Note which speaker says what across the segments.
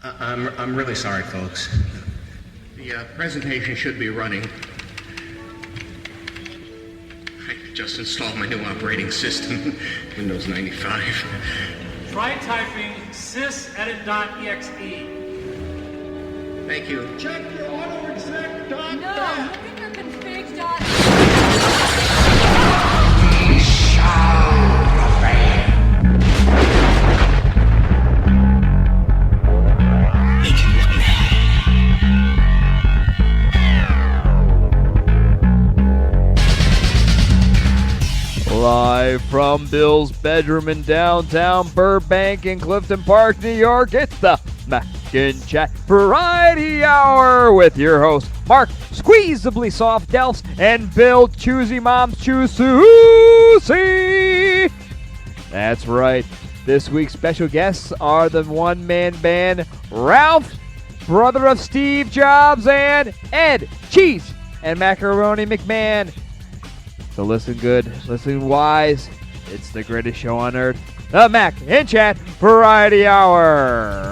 Speaker 1: I'm really sorry, folks. The presentation should be running. I just installed my new operating system, Windows 95.
Speaker 2: Try typing sysedit.exe.
Speaker 1: Thank you.
Speaker 3: Check your autoexec.net.
Speaker 4: No, look at your config.
Speaker 3: We shall prevail.
Speaker 5: Live from Bill's bedroom in downtown Burbank in Clifton Park, New York, it's the Macinchat Variety Hour with your host, Mark Squeezably Soft Delphs and Bill Choosy Moms Choose Susie. That's right. This week's special guests are the one-man band Ralph, brother of Steve Jobs, and Ed Cheese and Macaroni McMahon. So listen good, listen wise. It's the greatest show on earth, the Macinchat Variety Hour.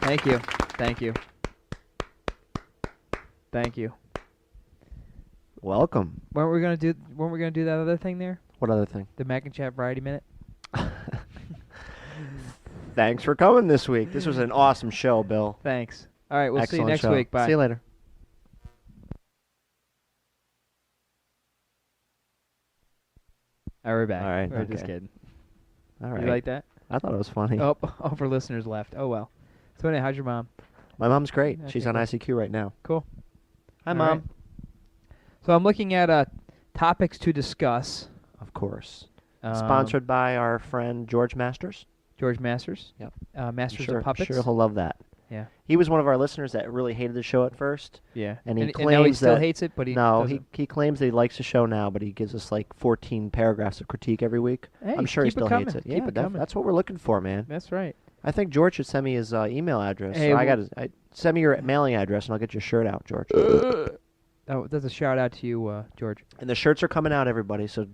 Speaker 5: Thank you, thank you, thank you.
Speaker 6: Welcome.
Speaker 5: Weren't we gonna do that other thing there?
Speaker 6: What other thing?
Speaker 5: The Macinchat Variety Minute.
Speaker 6: Thanks for coming this week. This was an awesome show, Bill.
Speaker 5: Thanks. All right, we'll see you
Speaker 6: Excellent
Speaker 5: next
Speaker 6: show.
Speaker 5: week. Bye.
Speaker 6: See you later.
Speaker 5: All right, we're back.
Speaker 6: All right,
Speaker 5: We're just
Speaker 6: okay.
Speaker 5: kidding.
Speaker 6: All right.
Speaker 5: You like that?
Speaker 6: I thought it was funny.
Speaker 5: Oh, for listeners left. Oh, well. So anyway, how's your mom?
Speaker 6: My mom's great.
Speaker 5: Okay,
Speaker 6: She's on
Speaker 5: cool.
Speaker 6: ICQ right now.
Speaker 5: Cool.
Speaker 6: Hi,
Speaker 5: All
Speaker 6: Mom.
Speaker 5: right. So I'm looking at topics to discuss.
Speaker 6: Of course.
Speaker 5: Um,
Speaker 6: Sponsored by our friend George Masters.
Speaker 5: George Masters.
Speaker 6: Yep.
Speaker 5: Masters
Speaker 6: Sure,
Speaker 5: of Puppets.
Speaker 6: sure he'll love that.
Speaker 5: Yeah.
Speaker 6: He was one of our listeners that really hated the show at first.
Speaker 5: Yeah.
Speaker 6: And he
Speaker 5: now he
Speaker 6: claims
Speaker 5: still
Speaker 6: that-
Speaker 5: hates it, but he
Speaker 6: No,
Speaker 5: doesn't.
Speaker 6: he claims that he likes the show now, but he gives us like 14 paragraphs of critique every week.
Speaker 5: Hey,
Speaker 6: I'm sure he
Speaker 5: keep it
Speaker 6: still hates
Speaker 5: coming.
Speaker 6: it.
Speaker 5: Keep
Speaker 6: Yeah,
Speaker 5: it coming.
Speaker 6: that's what we're looking for, man.
Speaker 5: That's right.
Speaker 6: I think George should send me his email address.
Speaker 5: Hey,
Speaker 6: So I got send me your mailing address, and I'll get your shirt out, George.
Speaker 5: Oh, that's a shout out to you, George.
Speaker 6: And the shirts are coming out, everybody. So,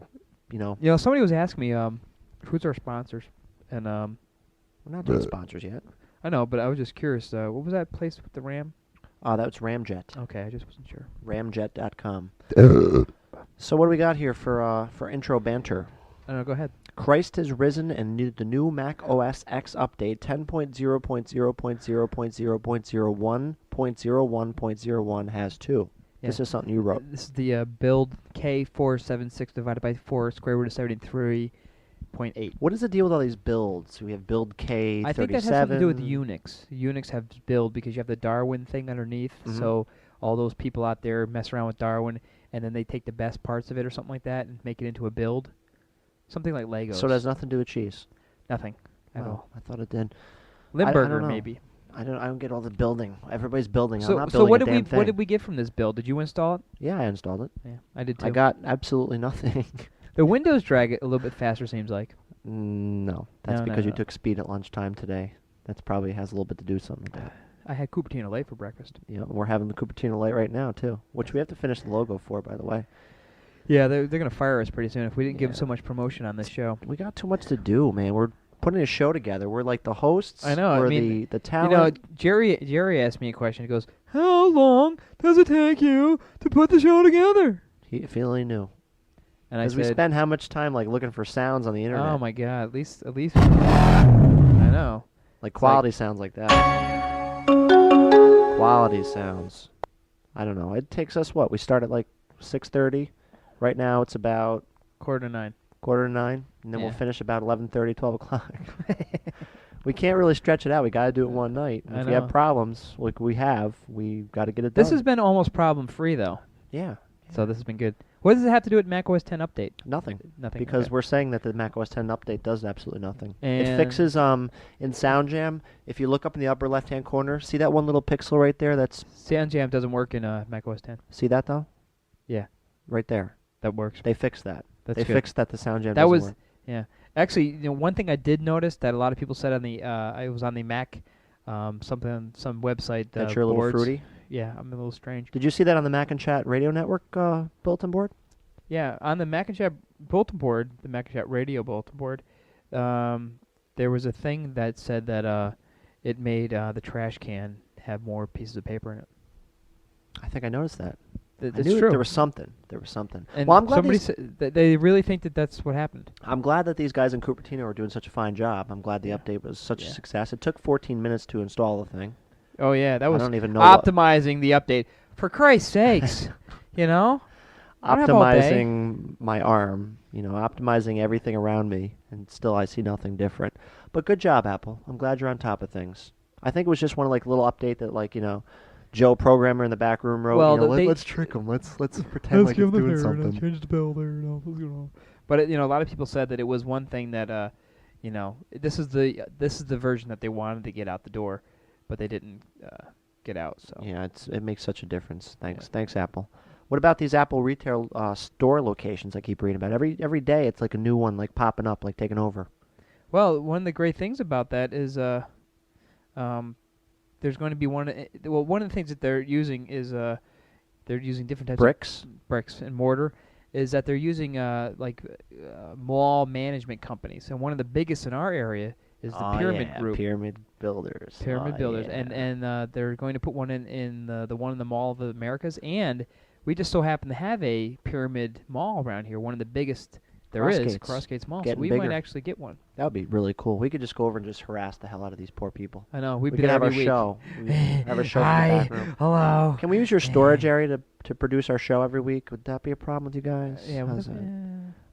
Speaker 6: you know,
Speaker 5: You know, somebody was asking me, who's our sponsors, and
Speaker 6: we're not doing sponsors yet.
Speaker 5: I know, but I was just curious. What was that place with the Ram?
Speaker 6: Oh, that was Ramjet.
Speaker 5: Okay, I just wasn't sure.
Speaker 6: Ramjet.com. So what do we got here for intro banter?
Speaker 5: I don't know. Go ahead.
Speaker 6: Christ has risen, and the new Mac OS X update 10.0.0.0.0.01.01.01 has two.
Speaker 5: Yeah.
Speaker 6: This is something you wrote.
Speaker 5: This is the build K476 divided by 4 square root of 73.8.
Speaker 6: What is the deal with all these builds? We have build K37.
Speaker 5: I think that has something to do with Unix. Unix have build because you have the Darwin thing underneath.
Speaker 6: Mhm.
Speaker 5: So all those people out there mess around with Darwin, and then they take the best parts of it or something like that and make it into a build. Something like Legos.
Speaker 6: So it has nothing to do with cheese.
Speaker 5: Nothing at
Speaker 6: Oh,
Speaker 5: all.
Speaker 6: I thought it did.
Speaker 5: Limburger,
Speaker 6: know.
Speaker 5: maybe.
Speaker 6: I don't get all the building. Everybody's building. I'm
Speaker 5: So,
Speaker 6: not
Speaker 5: so
Speaker 6: building
Speaker 5: what
Speaker 6: a
Speaker 5: did
Speaker 6: damn
Speaker 5: we
Speaker 6: thing.
Speaker 5: what did we get from this build? Did you install it?
Speaker 6: Yeah, I installed it.
Speaker 5: Yeah, I did too.
Speaker 6: I got absolutely nothing.
Speaker 5: The Windows drag it a little bit faster. Seems like.
Speaker 6: No, that's
Speaker 5: No, no,
Speaker 6: because you
Speaker 5: no.
Speaker 6: took speed at lunchtime today. That's probably has a little bit to do with something with that.
Speaker 5: I had Cupertino late for breakfast.
Speaker 6: Yeah, we're having the Cupertino Light right now too, which we have to finish the logo for, by the way.
Speaker 5: Yeah, they're gonna fire us pretty soon if we didn't give
Speaker 6: Yeah.
Speaker 5: so much promotion on this show.
Speaker 6: We got too much to do, man. We're putting a show together. We're like the hosts.
Speaker 5: I know, I
Speaker 6: We're
Speaker 5: mean,
Speaker 6: the
Speaker 5: You
Speaker 6: talent.
Speaker 5: know, Jerry asked me a question. He goes, "How long does it take you to put the show together?"
Speaker 6: If he only knew.
Speaker 5: And I
Speaker 6: Because we
Speaker 5: said,
Speaker 6: spend how much time like looking for sounds on the internet?
Speaker 5: "Oh my God, at least." I know.
Speaker 6: Like quality sounds like that. Quality sounds. I don't know. It takes us what? We start at like 6:30. Right now it's about
Speaker 5: 8:45.
Speaker 6: 8:45, and then we'll
Speaker 5: Yeah.
Speaker 6: finish about 11:30, 12 o'clock. We can't really stretch it out. We got to do it one night. And
Speaker 5: I
Speaker 6: if we have
Speaker 5: know.
Speaker 6: problems, like we got to get it done.
Speaker 5: This has been almost problem free though,
Speaker 6: yeah,
Speaker 5: so this has been good. What does it have to do with Mac OS 10 update?
Speaker 6: nothing.
Speaker 5: Nothing.
Speaker 6: Because
Speaker 5: okay.
Speaker 6: we're saying that the Mac OS 10 update does absolutely nothing. It
Speaker 5: And-
Speaker 6: fixes in SoundJam. If you look up in the upper left-hand corner, see that one little pixel right there? That's
Speaker 5: SoundJam doesn't work in Mac OS 10.
Speaker 6: see that though?
Speaker 5: Yeah,
Speaker 6: Right there.
Speaker 5: that works.
Speaker 6: They fixed that.
Speaker 5: That's
Speaker 6: They
Speaker 5: good.
Speaker 6: fixed that the SoundJam
Speaker 5: That
Speaker 6: doesn't
Speaker 5: was
Speaker 6: work.
Speaker 5: yeah. Actually, one thing I did notice that a lot of people said on the it was on the Mac some website
Speaker 6: That you're a little
Speaker 5: boards.
Speaker 6: fruity.
Speaker 5: yeah, I'm a little strange.
Speaker 6: Did you see that on the Macinchat Radio Network bulletin board?
Speaker 5: Yeah, on the Macinchat bulletin board, the Macinchat Radio bulletin board, there was a thing that said that it made the trash can have more pieces of paper in it.
Speaker 6: I think I noticed that.
Speaker 5: That's
Speaker 6: I knew
Speaker 5: true.
Speaker 6: there was something. There was something.
Speaker 5: And
Speaker 6: well, I'm glad
Speaker 5: somebody said that they really think that that's what happened.
Speaker 6: I'm glad that these guys in Cupertino are doing such a fine job. I'm glad the update was such a success. It took 14 minutes to install the thing.
Speaker 5: Oh yeah, that was
Speaker 6: I don't even know
Speaker 5: optimizing the update. For Christ's sakes, you know? I don't have all day.
Speaker 6: Optimizing my arm, optimizing everything around me, and still I see nothing different. But good job, Apple. I'm glad you're on top of things. I think it was just one little update that Joe programmer in the back room wrote.
Speaker 5: Well,
Speaker 6: let's trick him. Let's pretend like it's doing something.
Speaker 5: Change the bell there. But a lot of people said that it was one thing that this is the version that they wanted to get out the door, but they didn't get out. So
Speaker 6: yeah, it makes such a difference. Thanks, Apple. What about these Apple retail store locations I keep reading about? Every day it's like a new one popping up, taking over.
Speaker 5: Well, one of the great things about that is there's going to be one of the things that they're using is they're using different types of bricks and mortar, is that they're using mall management companies, and one of the biggest in our area is the Pyramid Group.
Speaker 6: Pyramid Builders.
Speaker 5: Pyramid Builders, and they're going to put one in the one in the Mall of the Americas, and we just so happen to have a Pyramid Mall around here, one of the biggest there is, Crossgates Mall. So we might actually get one.
Speaker 6: That would be really cool. We could just go over and just harass the hell out of these poor people.
Speaker 5: I know.
Speaker 6: We could have our show. Have a show
Speaker 5: Hi.
Speaker 6: in the back room.
Speaker 5: Hello.
Speaker 6: Can we use your storage area to produce our show every week? Would that be a problem with you guys?
Speaker 5: Yeah.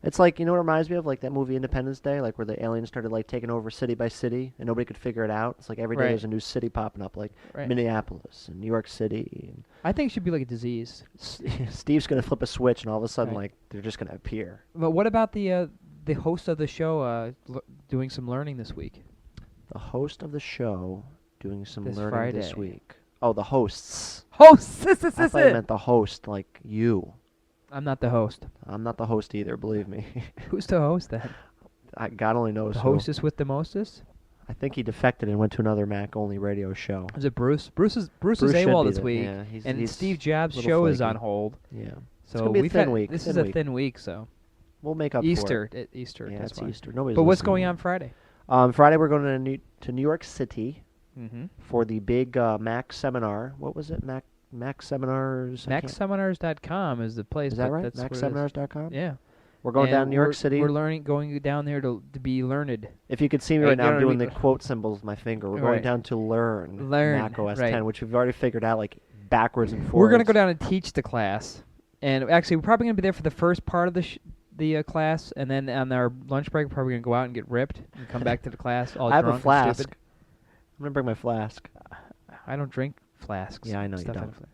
Speaker 6: It's like, it reminds me of that movie Independence Day, where the aliens started taking over city by city and nobody could figure it out. It's like every day there's a new city popping up, Minneapolis and New York City. And
Speaker 5: I think it should be like a disease.
Speaker 6: Steve's going to flip a switch and all of a sudden they're just going to appear.
Speaker 5: But what about the host of the show doing some learning this week?
Speaker 6: The host of the show doing some learning
Speaker 5: Friday.
Speaker 6: this week. Oh, the hosts.
Speaker 5: Hosts!
Speaker 6: I thought you meant the host, like you.
Speaker 5: I'm not the host.
Speaker 6: I'm not the host either, believe me.
Speaker 5: Who's the host then?
Speaker 6: God only knows
Speaker 5: The
Speaker 6: who.
Speaker 5: hostess with the mostest?
Speaker 6: I think he defected and went to another Mac-only radio show.
Speaker 5: Is it Bruce? Bruce is
Speaker 6: Bruce
Speaker 5: AWOL
Speaker 6: should be
Speaker 5: this week,
Speaker 6: yeah,
Speaker 5: and
Speaker 6: he's
Speaker 5: Steve Jobs'
Speaker 6: a little
Speaker 5: show is
Speaker 6: flaky.
Speaker 5: on hold.
Speaker 6: Yeah.
Speaker 5: So
Speaker 6: It's gonna be a thin week.
Speaker 5: This
Speaker 6: thin
Speaker 5: is a
Speaker 6: week.
Speaker 5: thin week, so
Speaker 6: We'll make up
Speaker 5: Easter.
Speaker 6: for it.
Speaker 5: Easter.
Speaker 6: Yeah,
Speaker 5: that's
Speaker 6: it's
Speaker 5: why.
Speaker 6: Easter. Nobody's
Speaker 5: But what's
Speaker 6: listening
Speaker 5: going
Speaker 6: to
Speaker 5: on Friday?
Speaker 6: Friday we're going to New York City
Speaker 5: Mm-hmm.
Speaker 6: for the big Mac seminar. What was it? Mac Seminars?
Speaker 5: MacSeminars.com is the place.
Speaker 6: Is that right?
Speaker 5: That's where it is.
Speaker 6: MacSeminars.com?
Speaker 5: Yeah.
Speaker 6: We're going down to New York City.
Speaker 5: We're going down there to be learned.
Speaker 6: If you could see me
Speaker 5: Hey,
Speaker 6: right now,
Speaker 5: you
Speaker 6: I'm
Speaker 5: know
Speaker 6: doing
Speaker 5: what I
Speaker 6: the
Speaker 5: mean?
Speaker 6: quote symbols with my finger. We're going
Speaker 5: Right.
Speaker 6: down to learn Mac OS
Speaker 5: right.
Speaker 6: 10, which we've already figured out backwards and forwards.
Speaker 5: We're going to go down and teach the class. And actually, we're probably going to be there for the first part of the class, and then on our lunch break, we're probably going to go out and get ripped and come back to the class all
Speaker 6: I have
Speaker 5: drunk
Speaker 6: a flask.
Speaker 5: and stupid.
Speaker 6: I'm going to bring my flask.
Speaker 5: I don't drink flasks.
Speaker 6: Yeah, I know you
Speaker 5: stuff
Speaker 6: don't.
Speaker 5: out of fl-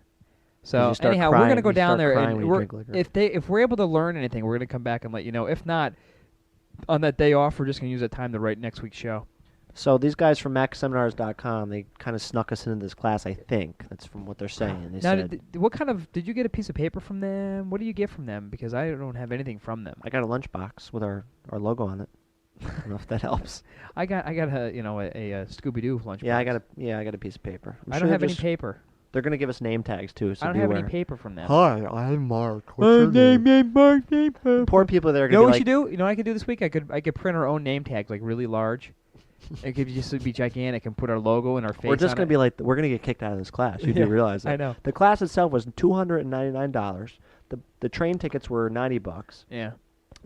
Speaker 5: So
Speaker 6: You start
Speaker 5: anyhow, we're
Speaker 6: crying-
Speaker 5: going to go
Speaker 6: you
Speaker 5: down
Speaker 6: start
Speaker 5: there,
Speaker 6: crying
Speaker 5: and
Speaker 6: when you drink liquor.
Speaker 5: if we're able to learn anything, we're going to come back and let you know. If not, on that day off, we're just going to use that time to write next week's show.
Speaker 6: So these guys from MacSeminars.com, they kind of snuck us into this class, I think. That's from what they're saying. They
Speaker 5: Now,
Speaker 6: said,
Speaker 5: what kind of did you get a piece of paper from them? What do you get from them? Because I don't have anything from them.
Speaker 6: I got a lunchbox with our logo on it. I don't know if that helps.
Speaker 5: I got a Scooby Doo lunchbox.
Speaker 6: Yeah, I got a piece of paper.
Speaker 5: I don't have any paper.
Speaker 6: They're gonna give us name tags too. So
Speaker 5: I don't have any
Speaker 6: beware.
Speaker 5: paper from them.
Speaker 6: Hi, I'm Mark. What's your name?
Speaker 5: Mark.
Speaker 6: Poor people that are
Speaker 5: You know
Speaker 6: gonna
Speaker 5: what we
Speaker 6: be
Speaker 5: should do? You know what I could do this week? I could print our own name tags really large. It could just be gigantic and put our logo and our face.
Speaker 6: We're just
Speaker 5: on
Speaker 6: gonna
Speaker 5: it.
Speaker 6: be we're gonna get kicked out of this class. You
Speaker 5: Yeah,
Speaker 6: do realize that?
Speaker 5: I know.
Speaker 6: The class itself was $299. The train tickets were $90.
Speaker 5: Yeah.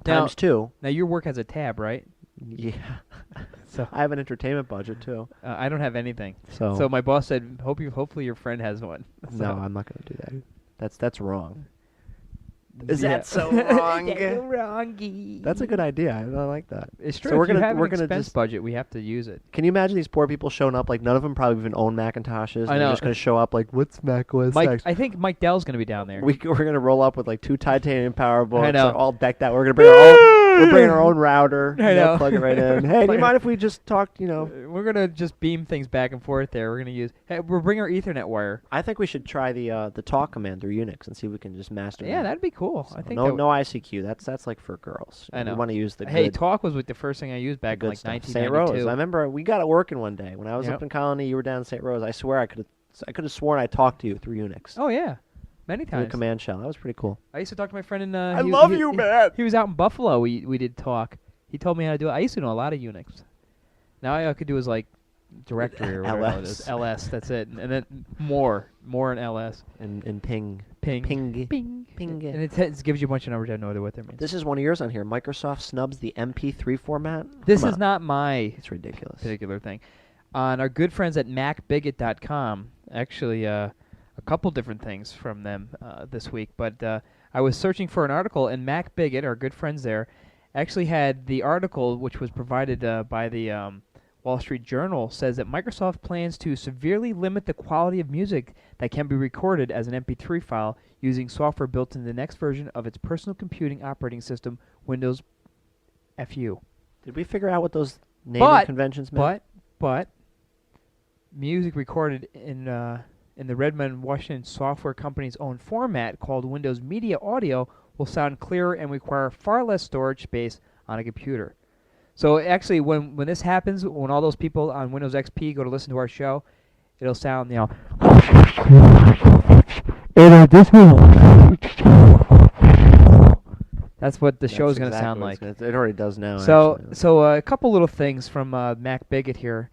Speaker 6: Times two.
Speaker 5: Now your work has a tab, right?
Speaker 6: Yeah.
Speaker 5: So
Speaker 6: I have an entertainment budget too.
Speaker 5: I don't have anything.
Speaker 6: So,
Speaker 5: So my boss said, hopefully your friend has one.
Speaker 6: no, I'm not gonna do that. That's wrong.
Speaker 5: Is
Speaker 6: that so wrong?
Speaker 5: wrong?
Speaker 6: That's a good idea. I like that.
Speaker 5: It's true.
Speaker 6: So we're
Speaker 5: if you
Speaker 6: gonna
Speaker 5: have
Speaker 6: we're
Speaker 5: an
Speaker 6: gonna
Speaker 5: expense
Speaker 6: just.
Speaker 5: budget, we have to use it.
Speaker 6: Can you imagine these poor people showing up? None of them probably even own Macintoshes.
Speaker 5: I
Speaker 6: and They're
Speaker 5: know.
Speaker 6: just gonna show up what's Mac OS
Speaker 5: Mike,
Speaker 6: X?
Speaker 5: I think Mike Dell's going to be down there.
Speaker 6: We're gonna roll up with 2 titanium power books,
Speaker 5: know.
Speaker 6: all decked out. We're bringing our own router.
Speaker 5: I know.
Speaker 6: Plug it right in. Hey, do you mind if we just talk?
Speaker 5: We're going to just beam things back and forth there. We're going to use. Hey, we'll bring our Ethernet wire.
Speaker 6: I think we should try the talk command through Unix and see if we can just master.
Speaker 5: Yeah,
Speaker 6: that.
Speaker 5: that'd be cool.
Speaker 6: So
Speaker 5: I think
Speaker 6: no ICQ. That's for girls.
Speaker 5: I know.
Speaker 6: We want to use the
Speaker 5: Hey,
Speaker 6: good,
Speaker 5: talk was the first thing I used back in
Speaker 6: good stuff.
Speaker 5: 1992.
Speaker 6: St. Rose. I remember we got it working one day when I was
Speaker 5: Yep.
Speaker 6: up in Colony. You were down in St. Rose. I swear I could have So I could have sworn I talked to you through Unix.
Speaker 5: Oh yeah, many
Speaker 6: Through the
Speaker 5: times.
Speaker 6: command shell. That was pretty cool.
Speaker 5: I used to talk to my friend in.
Speaker 6: I love you, man.
Speaker 5: He was out in Buffalo. We did talk. He told me how to do it. I used to know a lot of Unix. Now all I could do is like directory or whatever it is. LS. That's it. And then more in LS.
Speaker 6: And ping.
Speaker 5: Ping.
Speaker 6: Ping.
Speaker 5: Ping.
Speaker 6: Ping.
Speaker 5: And it gives you a bunch of numbers. I have no idea what that means.
Speaker 6: This is one of yours on here. Microsoft snubs the MP3 format.
Speaker 5: This
Speaker 6: Come
Speaker 5: is
Speaker 6: on.
Speaker 5: not my
Speaker 6: It's ridiculous.
Speaker 5: particular thing. On our good friends at MacBigot.com, actually a couple different things from them this week. But I was searching for an article, and MacBigot, our good friends there, actually had the article, which was provided by the Wall Street Journal, says that Microsoft plans to severely limit the quality of music that can be recorded as an MP3 file using software built into the next version of its personal computing operating system, Windows FU.
Speaker 6: Did we figure out what those naming conventions meant?
Speaker 5: But music recorded in the Redmond, Washington software company's own format called Windows Media Audio will sound clearer and require far less storage space on a computer. So actually, when this happens, when all those people on Windows XP go to listen to our show, it'll sound, that's what the show's going to sound like.
Speaker 6: It already does now.
Speaker 5: So,
Speaker 6: actually.
Speaker 5: a couple little things from MacBigot here.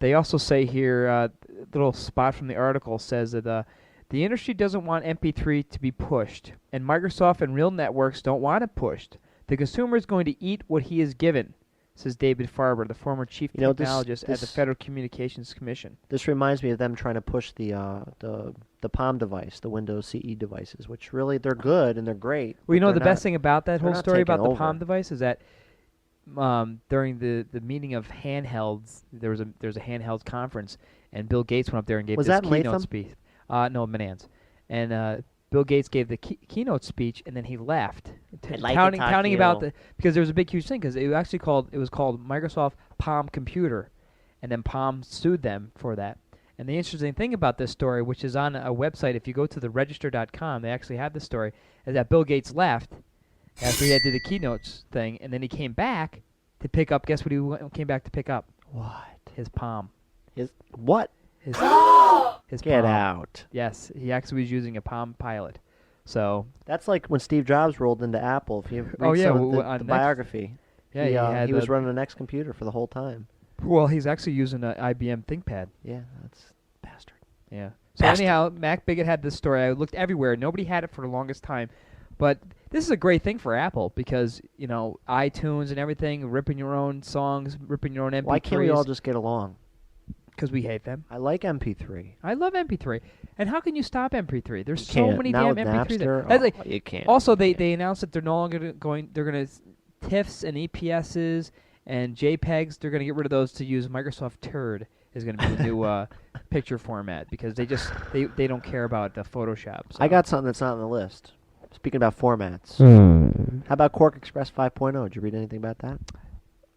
Speaker 5: They also say here, little spot from the article says that the industry doesn't want MP3 to be pushed, and Microsoft and real networks don't want it pushed. The consumer is going to eat what he is given, says David Farber, the former chief technologist at the Federal Communications Commission.
Speaker 6: This reminds me of them trying to push the Palm device, the Windows CE devices, which really they're good and they're great.
Speaker 5: Well, you know
Speaker 6: but
Speaker 5: the
Speaker 6: they're
Speaker 5: best thing about that
Speaker 6: they're
Speaker 5: whole
Speaker 6: not
Speaker 5: story
Speaker 6: taking
Speaker 5: about the
Speaker 6: over.
Speaker 5: Palm device is that during the meeting of handhelds, there's a handhelds conference, and Bill Gates went up there and gave
Speaker 6: Was
Speaker 5: this
Speaker 6: that in
Speaker 5: keynote
Speaker 6: Latham?
Speaker 5: speech. No, Menands. And Bill Gates gave the keynote speech, and then he left,
Speaker 6: I'd like to talk to
Speaker 5: counting about
Speaker 6: you.
Speaker 5: because there was a big huge thing because it was called Microsoft Palm Computer, and then Palm sued them for that. And the interesting thing about this story, which is on a website, if you go to theregister.com, they actually have this story, is that Bill Gates left after he did the keynotes thing, and then he came back to pick up. Guess what he came back to pick up?
Speaker 6: What?
Speaker 5: His Palm.
Speaker 6: His what?
Speaker 5: His
Speaker 6: Get
Speaker 5: Palm.
Speaker 6: out.
Speaker 5: Yes, he actually was using a Palm Pilot. So
Speaker 6: That's like when Steve Jobs rolled into Apple. If you read
Speaker 5: Oh, yeah,
Speaker 6: some of
Speaker 5: on
Speaker 6: the
Speaker 5: Next-
Speaker 6: biography,
Speaker 5: yeah,
Speaker 6: he was running an X computer for the whole time.
Speaker 5: well, he's actually using an IBM ThinkPad.
Speaker 6: Yeah, that's bastard.
Speaker 5: Yeah. So
Speaker 6: Bastard.
Speaker 5: anyhow, MacBigot had this story. I looked everywhere. Nobody had it for the longest time. But this is a great thing for Apple because, iTunes and everything, ripping your own songs, ripping your own MP3s.
Speaker 6: Why can't we all just get along?
Speaker 5: Because we hate them.
Speaker 6: I like MP3.
Speaker 5: I love MP3. And how can you stop MP3? There's
Speaker 6: You
Speaker 5: so
Speaker 6: can't.
Speaker 5: many
Speaker 6: Now
Speaker 5: damn
Speaker 6: with
Speaker 5: MP3.
Speaker 6: Napster,
Speaker 5: That's like-
Speaker 6: you can't.
Speaker 5: Also, they announced that they're no longer they're going to TIFFs and EPSs and JPEGs. They're going to get rid of those to use Microsoft Turd is going to be the new picture format because they don't care about the Photoshop. So.
Speaker 6: I got something that's not on the list. Speaking about formats. How about Quark Express 5.0? Did you read anything about that?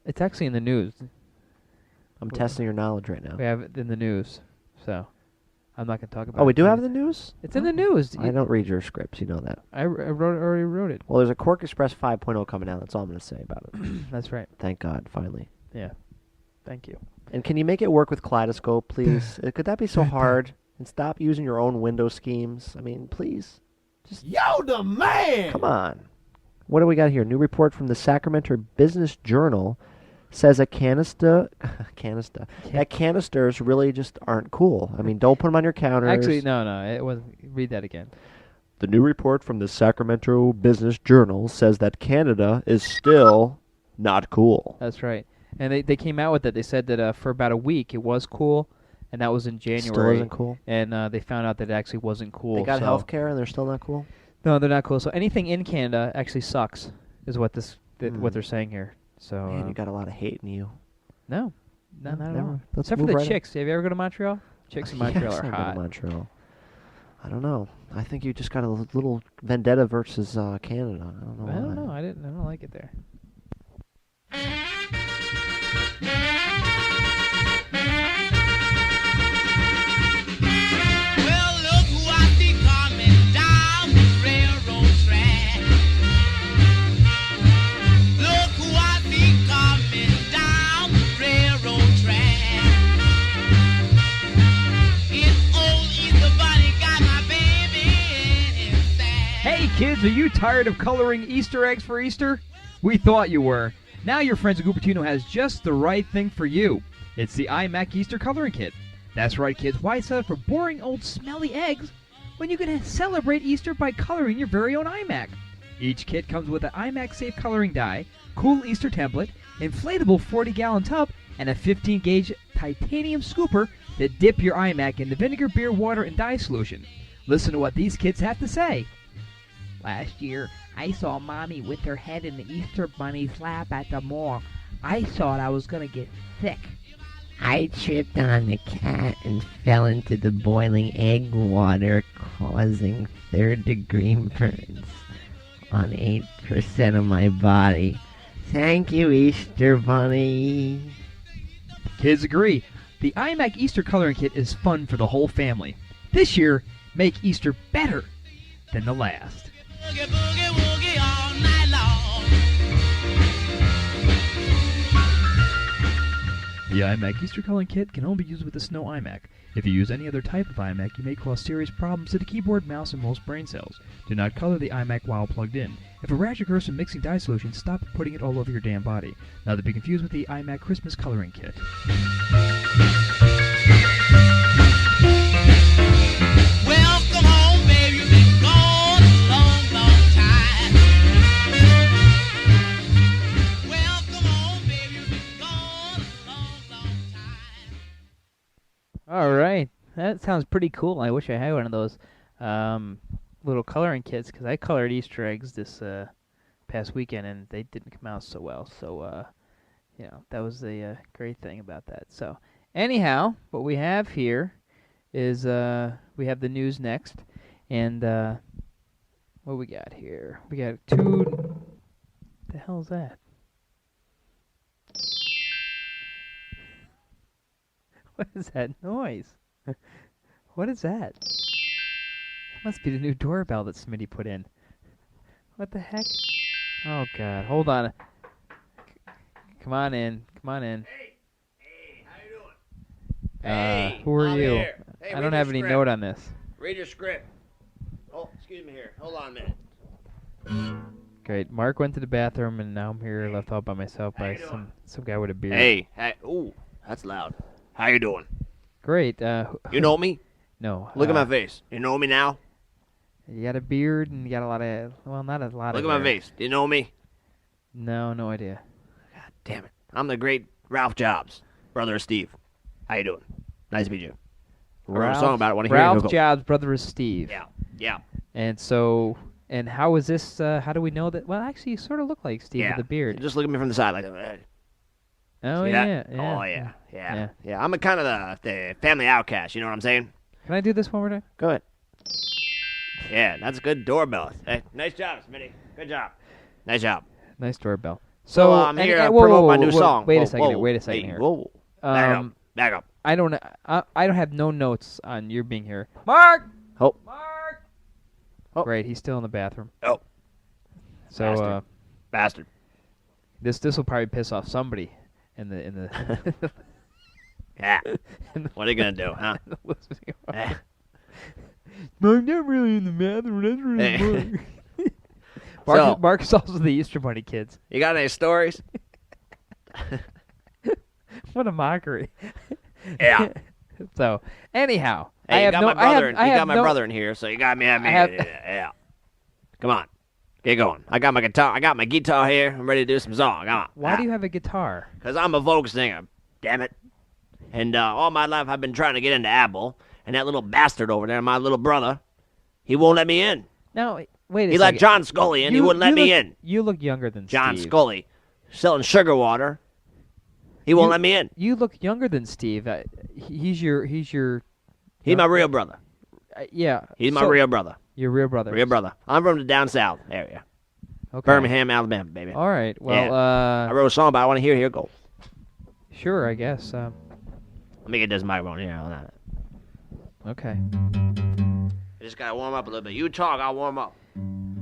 Speaker 5: It's actually in the news.
Speaker 6: I'm testing your knowledge right now.
Speaker 5: We have it in the news, so I'm not going to talk about it.
Speaker 6: Oh, we do have the news?
Speaker 5: It's in the news.
Speaker 6: I don't read your scripts, you know that.
Speaker 5: I already wrote it.
Speaker 6: Well, there's a Quark Express 5.0 coming out. That's all I'm going to say about it.
Speaker 5: That's right.
Speaker 6: Thank God, finally.
Speaker 5: Yeah. Thank you.
Speaker 6: And can you make it work with Kaleidoscope, please? Could that be so hard? And stop using your own window schemes. I mean, please.
Speaker 3: Yo, the man!
Speaker 6: Come on. What do we got here? New report from the Sacramento Business Journal says that canisters really just aren't cool. I mean, don't put them on your counters.
Speaker 5: Actually, no. It wasn't. Read that again.
Speaker 6: The new report from the Sacramento Business Journal says that Canada is still not cool.
Speaker 5: That's right. And they came out with it. They said that for about a week it was cool, and that was in January.
Speaker 6: Still isn't cool?
Speaker 5: And they found out that it actually wasn't cool.
Speaker 6: They got
Speaker 5: so
Speaker 6: health care and they're still not cool?
Speaker 5: No, they're not cool. So anything in Canada actually sucks, is what what they're saying here. So
Speaker 6: Man, you got a lot of hate in you.
Speaker 5: no, not at
Speaker 6: never.
Speaker 5: all.
Speaker 6: Let's
Speaker 5: Except for
Speaker 6: move
Speaker 5: the
Speaker 6: right on.
Speaker 5: chicks. Have you ever go to Montreal? Chicks in Montreal
Speaker 6: Yes,
Speaker 5: are
Speaker 6: I've been
Speaker 5: hot.
Speaker 6: to Montreal. I don't know. I think you just got a little vendetta versus Canada. I don't know
Speaker 5: I don't
Speaker 6: why.
Speaker 5: know. I don't like it there.
Speaker 7: Well, look who I see coming down the railroad track. Look who I see coming down the railroad track. It's
Speaker 5: Hey kids, are you tired of coloring Easter eggs for Easter? We thought you were. Now your friends at Cupertino has just the right thing for you. It's the iMac Easter Coloring Kit. That's right, kids. Why settle for boring old smelly eggs when you can celebrate Easter by coloring your very own iMac? Each kit comes with an iMac Safe coloring die, cool Easter template, inflatable 40-gallon tub, and a 15-gauge titanium scooper to dip your iMac in the vinegar, beer, water, and dye solution. Listen to what these kids have to say. Last year, I saw Mommy with her head in the Easter Bunny's lap at the mall. I thought I was going to get sick.
Speaker 8: I tripped on the cat and fell into the boiling egg water, causing third-degree burns on 8% of my body. Thank you, Easter Bunny.
Speaker 5: Kids agree. The iMac Easter Coloring Kit is fun for the whole family. This year, make Easter better than the last.
Speaker 7: Boogie, boogie, woogie all night long.
Speaker 5: The iMac Easter Coloring Kit can only be used with the Snow iMac. If you use any other type of iMac, you may cause serious problems to the keyboard, mouse, and most brain cells. Do not color the iMac while plugged in. If a rash occurs from mixing dye solution, stop putting it all over your damn body. Not to be confused with the iMac Christmas Coloring Kit.
Speaker 7: Welcome home, baby. You've been gone a long, long time. Welcome home, baby. You've been gone a long, long time.
Speaker 9: All right, that sounds pretty cool. I wish I had one of those little coloring kits because I colored Easter eggs this past weekend and they didn't come out so well. So, that was the great thing about that. So, anyhow, what we have here is we have the news next, and what we got here? We got two. The hell's that? What is that noise? What is that? It must be the new doorbell that Smitty put in. What the heck? Oh God! Hold on. Come on in. Come on in.
Speaker 10: Hey, how you doing? Hey,
Speaker 9: who are
Speaker 10: I'm
Speaker 9: you?
Speaker 10: here. Hey,
Speaker 9: I
Speaker 10: read
Speaker 9: don't
Speaker 10: your
Speaker 9: have any
Speaker 10: script.
Speaker 9: note on this.
Speaker 10: Read your script. Oh, excuse me here. Hold on a minute.
Speaker 9: Great. Mark went to the bathroom, and now I'm here left out by myself by some guy with a beard.
Speaker 10: Hey, ooh, that's loud. How you doing?
Speaker 9: Great.
Speaker 10: You know me?
Speaker 9: No.
Speaker 10: Look at my face. You know me now?
Speaker 9: You got a beard, and you got a lot of, well, not a lot
Speaker 10: Look
Speaker 9: of
Speaker 10: at my
Speaker 9: hair.
Speaker 10: face. Do you know me?
Speaker 9: No, no idea.
Speaker 10: God damn it. I'm the great Ralph Jobs, brother of Steve. How you doing? Nice to meet you. I wrote a song about it. Want to hear it?
Speaker 9: Ralph Jobs' brother is Steve.
Speaker 10: Yeah, yeah.
Speaker 9: And so, and how is this, how do we know that? Well, actually, you sort of look like Steve
Speaker 10: Yeah.
Speaker 9: with the beard.
Speaker 10: Just look at me from the side like that.
Speaker 9: Oh,
Speaker 10: See
Speaker 9: yeah,
Speaker 10: that?
Speaker 9: yeah.
Speaker 10: Oh, yeah. I'm a kind of the family outcast, you know what I'm saying?
Speaker 9: Can I do this one more time?
Speaker 10: Go ahead. Yeah, that's a good doorbell. Hey, nice job, Smitty. Good job. Nice job.
Speaker 9: Nice doorbell.
Speaker 10: So,
Speaker 9: So,
Speaker 10: I'm here to
Speaker 9: whoa,
Speaker 10: promote
Speaker 9: whoa,
Speaker 10: my
Speaker 9: whoa,
Speaker 10: new
Speaker 9: whoa,
Speaker 10: song.
Speaker 9: Wait
Speaker 10: Whoa,
Speaker 9: a second.
Speaker 10: whoa.
Speaker 9: Wait a second
Speaker 10: Hey,
Speaker 9: here.
Speaker 10: Whoa. Back up.
Speaker 9: I don't have no notes on your being here. Mark.
Speaker 10: Oh.
Speaker 9: Mark.
Speaker 10: Oh.
Speaker 9: Great. He's still in the bathroom.
Speaker 10: Oh.
Speaker 9: So
Speaker 10: Bastard.
Speaker 9: this will probably piss off somebody in the
Speaker 10: Yeah. What are you gonna do, huh? Eh.
Speaker 9: I'm not really in the bathroom. That's really
Speaker 10: Eh.
Speaker 9: Mark. Mark is also the Easter Bunny kids.
Speaker 10: You got any stories?
Speaker 9: What a mockery.
Speaker 10: Yeah.
Speaker 9: So anyhow,
Speaker 10: Hey,
Speaker 9: I
Speaker 10: you
Speaker 9: have
Speaker 10: got
Speaker 9: no.
Speaker 10: my brother.
Speaker 9: I have
Speaker 10: my
Speaker 9: no,
Speaker 10: brother in here, so you got me.
Speaker 9: have-
Speaker 10: Yeah. Come on, get going. I got my guitar. I got my guitar here. I'm ready to do some song. Come on.
Speaker 9: Why do you have a guitar?
Speaker 10: Because I'm a folk singer. Damn it. And all my life I've been trying to get into Apple, and that little bastard over there, my little brother, he won't let me in.
Speaker 9: No, wait a
Speaker 10: He
Speaker 9: second.
Speaker 10: let John Scully in. He wouldn't let me in.
Speaker 9: You look younger than
Speaker 10: John
Speaker 9: Steve.
Speaker 10: Scully, selling sugar water. He won't let me in.
Speaker 9: You look younger than Steve. He's your.
Speaker 10: He's my real brother.
Speaker 9: Yeah.
Speaker 10: He's my
Speaker 9: so-
Speaker 10: real brother.
Speaker 9: Your real brother.
Speaker 10: Real brother. I'm from the down south area.
Speaker 9: Okay.
Speaker 10: Birmingham, Alabama, baby.
Speaker 9: All right. Well,
Speaker 10: Yeah. I wrote a song about it. I want to hear it. Here, go.
Speaker 9: Sure, I guess.
Speaker 10: Let me get this microphone here. Hold on.
Speaker 9: Okay.
Speaker 10: I just gotta warm up a little bit. You talk, I'll warm up.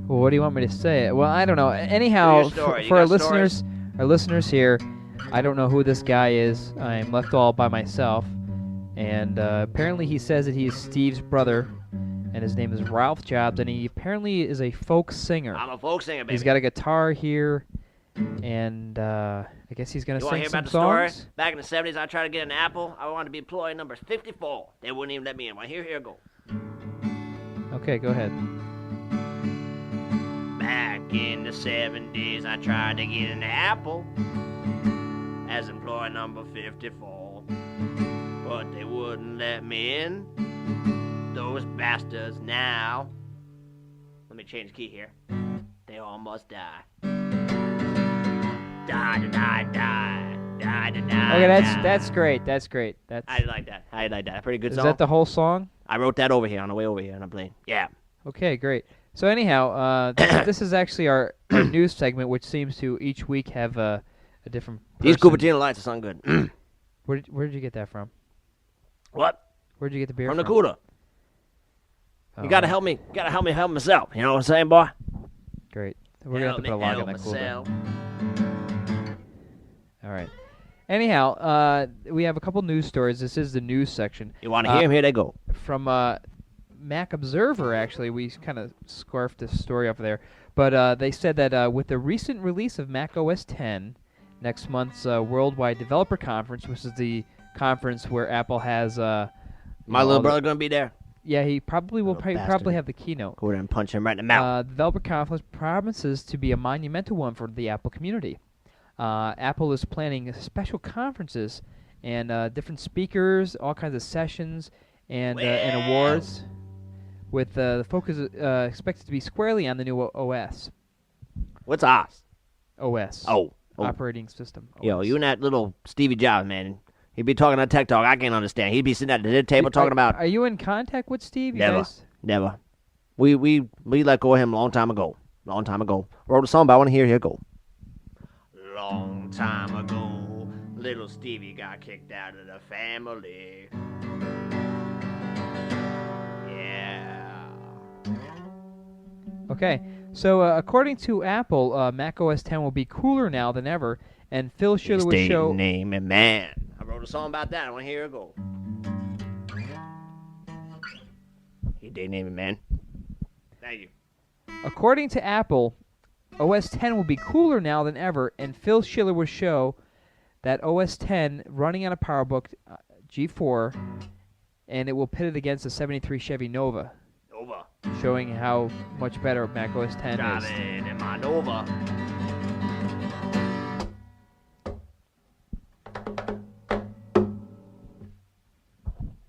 Speaker 9: Well, what do you want me to say? Well, I don't know. Anyhow,
Speaker 10: Do your story. You
Speaker 9: for our
Speaker 10: got stories?
Speaker 9: listeners here, I don't know who this guy is. I'm left all by myself, and apparently he says that he's Steve's brother. and his name is Ralph Jobs, and he apparently is a folk singer.
Speaker 10: I'm a folk singer, baby.
Speaker 9: He's got a guitar here, and I guess he's going to
Speaker 10: You want to
Speaker 9: sing
Speaker 10: hear about
Speaker 9: some
Speaker 10: the
Speaker 9: songs.
Speaker 10: story? Back in the 70s, I tried to get an Apple. I wanted to be employee number 54. They wouldn't even let me in. Well, here go.
Speaker 9: Okay, go ahead.
Speaker 10: Back in the 70s, I tried to get an Apple as employee number 54. But they wouldn't let me in. Those bastards now. Let me change the key here. They all must die. Die, die, die, die, die.
Speaker 9: Okay, that's great. That's great. That's.
Speaker 10: I like that. I like that. Pretty good
Speaker 9: Is
Speaker 10: song.
Speaker 9: that the whole song?
Speaker 10: I wrote that over here on the way over here, and I'm playing. Yeah.
Speaker 9: Okay, great. So anyhow, this is actually our news segment, which seems to each week have a different.
Speaker 10: These
Speaker 9: person.
Speaker 10: Cupertino lights are something good.
Speaker 9: Where did you get that from?
Speaker 10: What?
Speaker 9: Where'd you get the beer
Speaker 10: From
Speaker 9: from?
Speaker 10: the cooler.
Speaker 9: Oh,
Speaker 10: You gotta help me. You gotta help me help myself. You know what I'm saying, boy?
Speaker 9: Great. We're gonna have to put a log on that cooler. All right. Anyhow, we have a couple news stories. This is the news section.
Speaker 10: You want to hear them? Here they go.
Speaker 9: From Mac Observer, actually, we kind of scarfed this story off of there. But they said that with the recent release of Mac OS X, next month's Worldwide Developer Conference, which is the conference where Apple has
Speaker 10: My little brother gonna be there.
Speaker 9: Yeah, he probably will probably
Speaker 10: bastard.
Speaker 9: have the keynote.
Speaker 10: Go there and punch him right in the mouth.
Speaker 9: The Developer Conference promises to be a monumental one for the Apple community. Apple is planning special conferences and different speakers, all kinds of sessions and awards, with the focus expected to be squarely on the new OS.
Speaker 10: What's OS?
Speaker 9: OS.
Speaker 10: Oh.
Speaker 9: Operating system.
Speaker 10: Yo,
Speaker 9: OS.
Speaker 10: you and that little Stevie Jobs, man. He'd be talking on Tech Talk. I can't understand. He'd be sitting at the dinner table talking about.
Speaker 9: Are you in contact with Steve? You
Speaker 10: Never.
Speaker 9: guys?
Speaker 10: Never. We let go of him a long time ago. Long time ago. Wrote a song, but I want to hear. Here go. Long time ago, little Stevie got kicked out of the family. Yeah.
Speaker 9: Okay, so according to Apple, Mac OS X will be cooler now than ever, and Phil Schiller will show.
Speaker 10: Name and man. I wrote a song about that. I want to hear it go. He did name it, man. Thank you.
Speaker 9: According to Apple, OS X will be cooler now than ever, and Phil Schiller will show that OS X running on a PowerBook G4, and it will pit it against the '73 Chevy Nova.
Speaker 10: Nova.
Speaker 9: Showing how much better Mac OS X is.
Speaker 10: Driving in my Nova.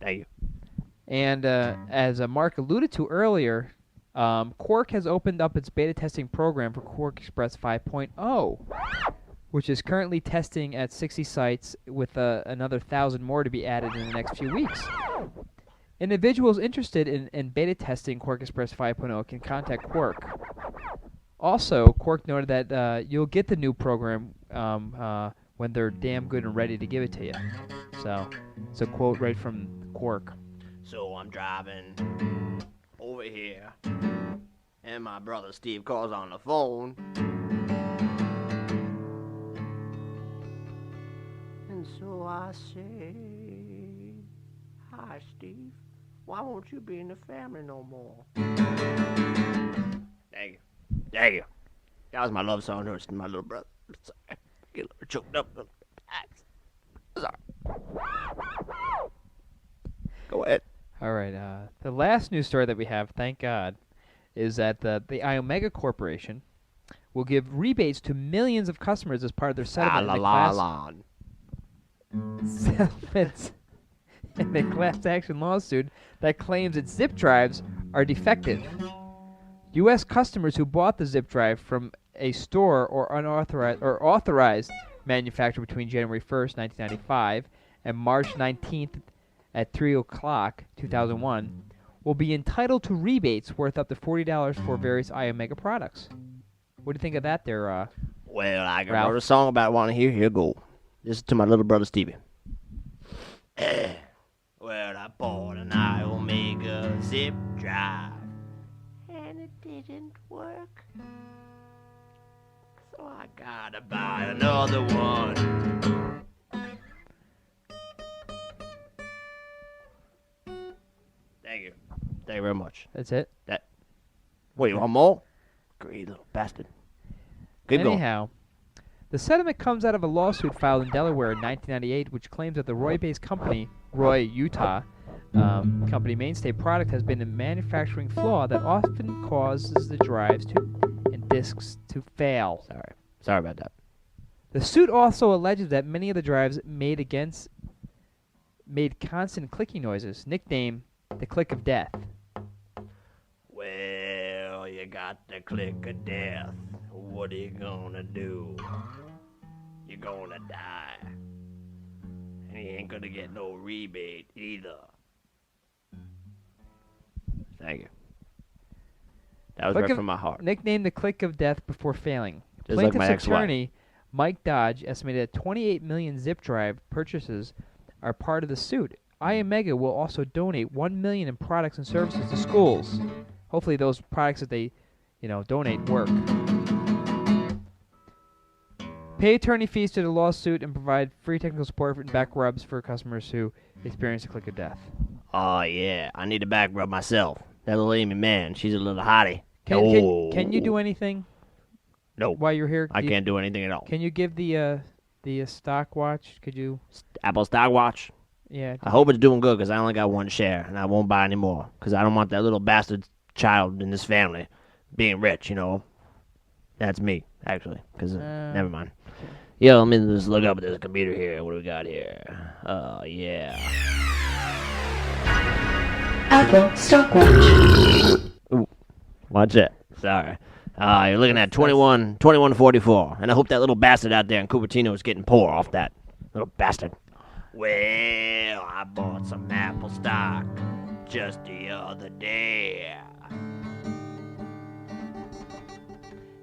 Speaker 10: Thank you.
Speaker 9: And as Mark alluded to earlier, Quark has opened up its beta testing program for Quark Express 5.0, which is currently testing at 60 sites with another 1,000 more to be added in the next few weeks. Individuals interested in beta testing Quark Express 5.0 can contact Quark. Also, Quark noted that you'll get the new program when they're damn good and ready to give it to you. So, it's a quote right from Quark.
Speaker 10: So I'm driving over here, and my brother Steve calls on the phone. And so I say, hi, Steve. Why won't you be in the family no more? Thank you. Thank you. That was my love song to my little brother. Sorry. Get a little choked up. Sorry. Go ahead.
Speaker 9: All right. The last news story that we have, thank God, is that the Iomega Corporation will give rebates to millions of customers as part of their settlement in the class action lawsuit that claims its zip drives are defective. U.S. customers who bought the zip drive from a store or unauthorized or authorized manufacturer between January 1st, 1995, and March 19th at 3 o'clock, 2001, will be entitled to rebates worth up to $40 for various Iomega products. What do you think of that there,
Speaker 10: Well, I
Speaker 9: Ralph?
Speaker 10: wrote a song about wanting to hear. Here go. This is to my little brother Stevie. Well, I bought an Iomega zip drive, and it didn't work. So I gotta buy another one. Thank you. Thank you very much.
Speaker 9: That's it?
Speaker 10: Wait, you want more? Great little bastard. Keep going.
Speaker 9: Anyhow, the settlement comes out of a lawsuit filed in Delaware in 1998, which claims that the Roy-based company, Roy, Utah, company mainstay product has been a manufacturing flaw that often causes the drives and disks to fail.
Speaker 10: Sorry about that.
Speaker 9: The suit also alleges that many of the drives made constant clicking noises, nicknamed the click of death.
Speaker 10: Well, you got the click of death. What are you gonna do? You're gonna die. And you ain't gonna get no rebate either. Thank you. That was right from my heart.
Speaker 9: Nicknamed the click of death before failing.
Speaker 10: Just like my
Speaker 9: Plaintiff's
Speaker 10: ex-wife.
Speaker 9: attorney, Mike Dodge, estimated that 28 million zip drive purchases are part of the suit. iOmega will also donate $1 million in products and services to schools. Hopefully those products that they, donate work. Pay attorney fees to the lawsuit and provide free technical support and back rubs for customers who experience a click of death.
Speaker 10: Oh, yeah. I need a back rub myself. That little Amy man, she's a little hottie.
Speaker 9: Can you do anything?
Speaker 10: No.
Speaker 9: While you're here?
Speaker 10: I can't do anything at all.
Speaker 9: Can you give the stock watch? Could you?
Speaker 10: Apple stock watch?
Speaker 9: Yeah.
Speaker 10: I hope it's doing good because I only got one share and I won't buy any more because I don't want that little bastard child in this family being rich, That's me, actually, because never mind. Yo, let me just look up at this computer here. What do we got here? Oh, yeah.
Speaker 11: Apple stock watch.
Speaker 10: Ooh, watch it. Sorry. You're looking at 2144, and I hope that little bastard out there in Cupertino is getting poor off that little bastard. Well, I bought some Apple stock just the other day.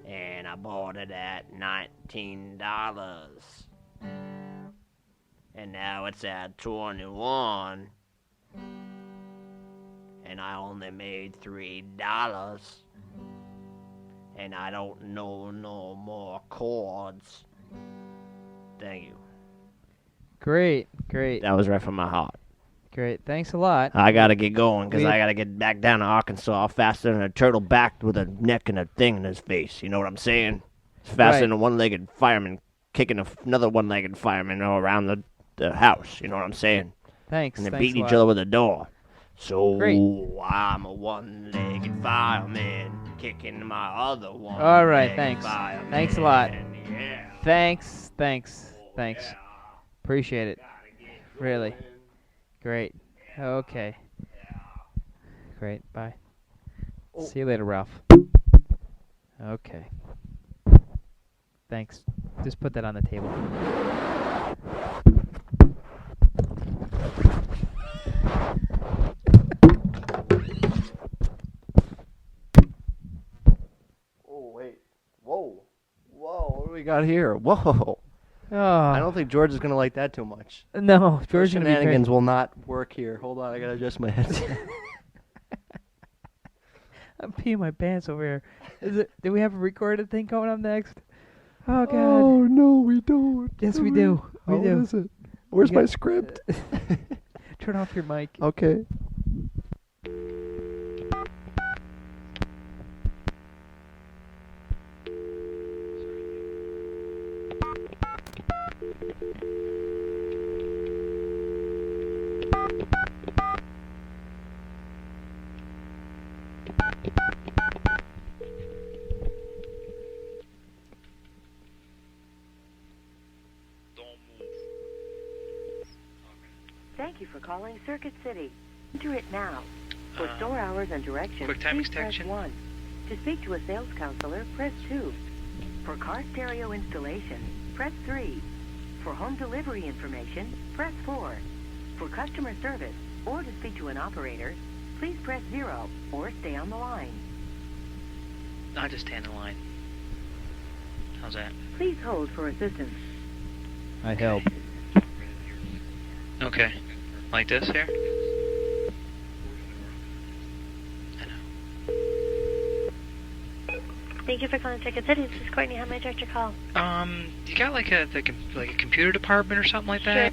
Speaker 10: And I bought it at $19. And now it's at 21. And I only made $3. And I don't know no more chords. Thank you.
Speaker 9: Great.
Speaker 10: That was right from my heart.
Speaker 9: Great. Thanks a lot.
Speaker 10: I gotta get going, because I gotta get back down to Arkansas faster than a turtle back with a neck and a thing in his face. You know what I'm saying? It's faster than a one-legged fireman kicking another one-legged fireman around the house. You know what I'm saying?
Speaker 9: Thanks.
Speaker 10: And they're beating each other with a door. So I'm a one-legged fireman kicking my other one.
Speaker 9: All right. Thanks.
Speaker 10: Fireman.
Speaker 9: Thanks a lot.
Speaker 10: Yeah.
Speaker 9: Thanks. Appreciate it. Really. Great. Okay. Great. Bye. See you later, Ralph. Okay. Thanks. Just put that on the table.
Speaker 6: Oh, wait. Whoa. What do we got here? Whoa.
Speaker 9: Oh.
Speaker 6: I don't think George is going to like that too much.
Speaker 9: No, George
Speaker 6: Those shenanigans will not work here. Hold on, I got to adjust my head.
Speaker 9: I'm peeing my pants over here. Do we have a recorded thing coming up next? Oh, God.
Speaker 6: Oh, no, we don't.
Speaker 9: Yes, we do. We do.
Speaker 6: What is it? Where's my script?
Speaker 9: Turn off your mic.
Speaker 6: Okay.
Speaker 11: Thank you for calling Circuit City. Enter it now. For store hours and directions, please press 1. To speak to a sales counselor, press 2. For car stereo installation, press 3. For home delivery information, press 4. For customer service or to speak to an operator, please press 0 or stay on the line.
Speaker 12: I'll just stand in line. How's that?
Speaker 11: Please hold for assistance.
Speaker 9: I help.
Speaker 12: Okay. Like this here?
Speaker 13: Thank you for calling Circuit City. This is Courtney. How may I direct your call?
Speaker 12: You got like a computer department or something like that?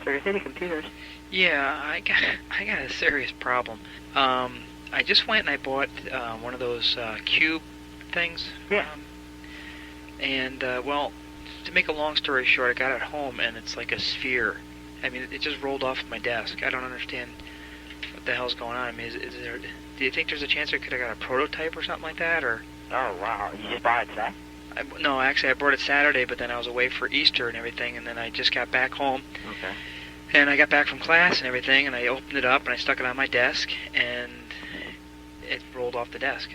Speaker 13: Sure.
Speaker 14: Circuit City Computers.
Speaker 12: Yeah, I got a serious problem. I just went and I bought one of those cube things.
Speaker 14: Yeah.
Speaker 12: Well, to make a long story short, I got it home and it's like a sphere. I mean, it just rolled off my desk. I don't understand what the hell's going on. I mean, is there? Do you think there's a chance I could have got a prototype or something like that, or?
Speaker 14: Oh wow! You just bought it today?
Speaker 12: No, actually, I bought it Saturday, but then I was away for Easter and everything, and then I just got back home.
Speaker 14: Okay.
Speaker 12: And I got back from class and everything, and I opened it up and I stuck it on my desk, and it rolled off the desk.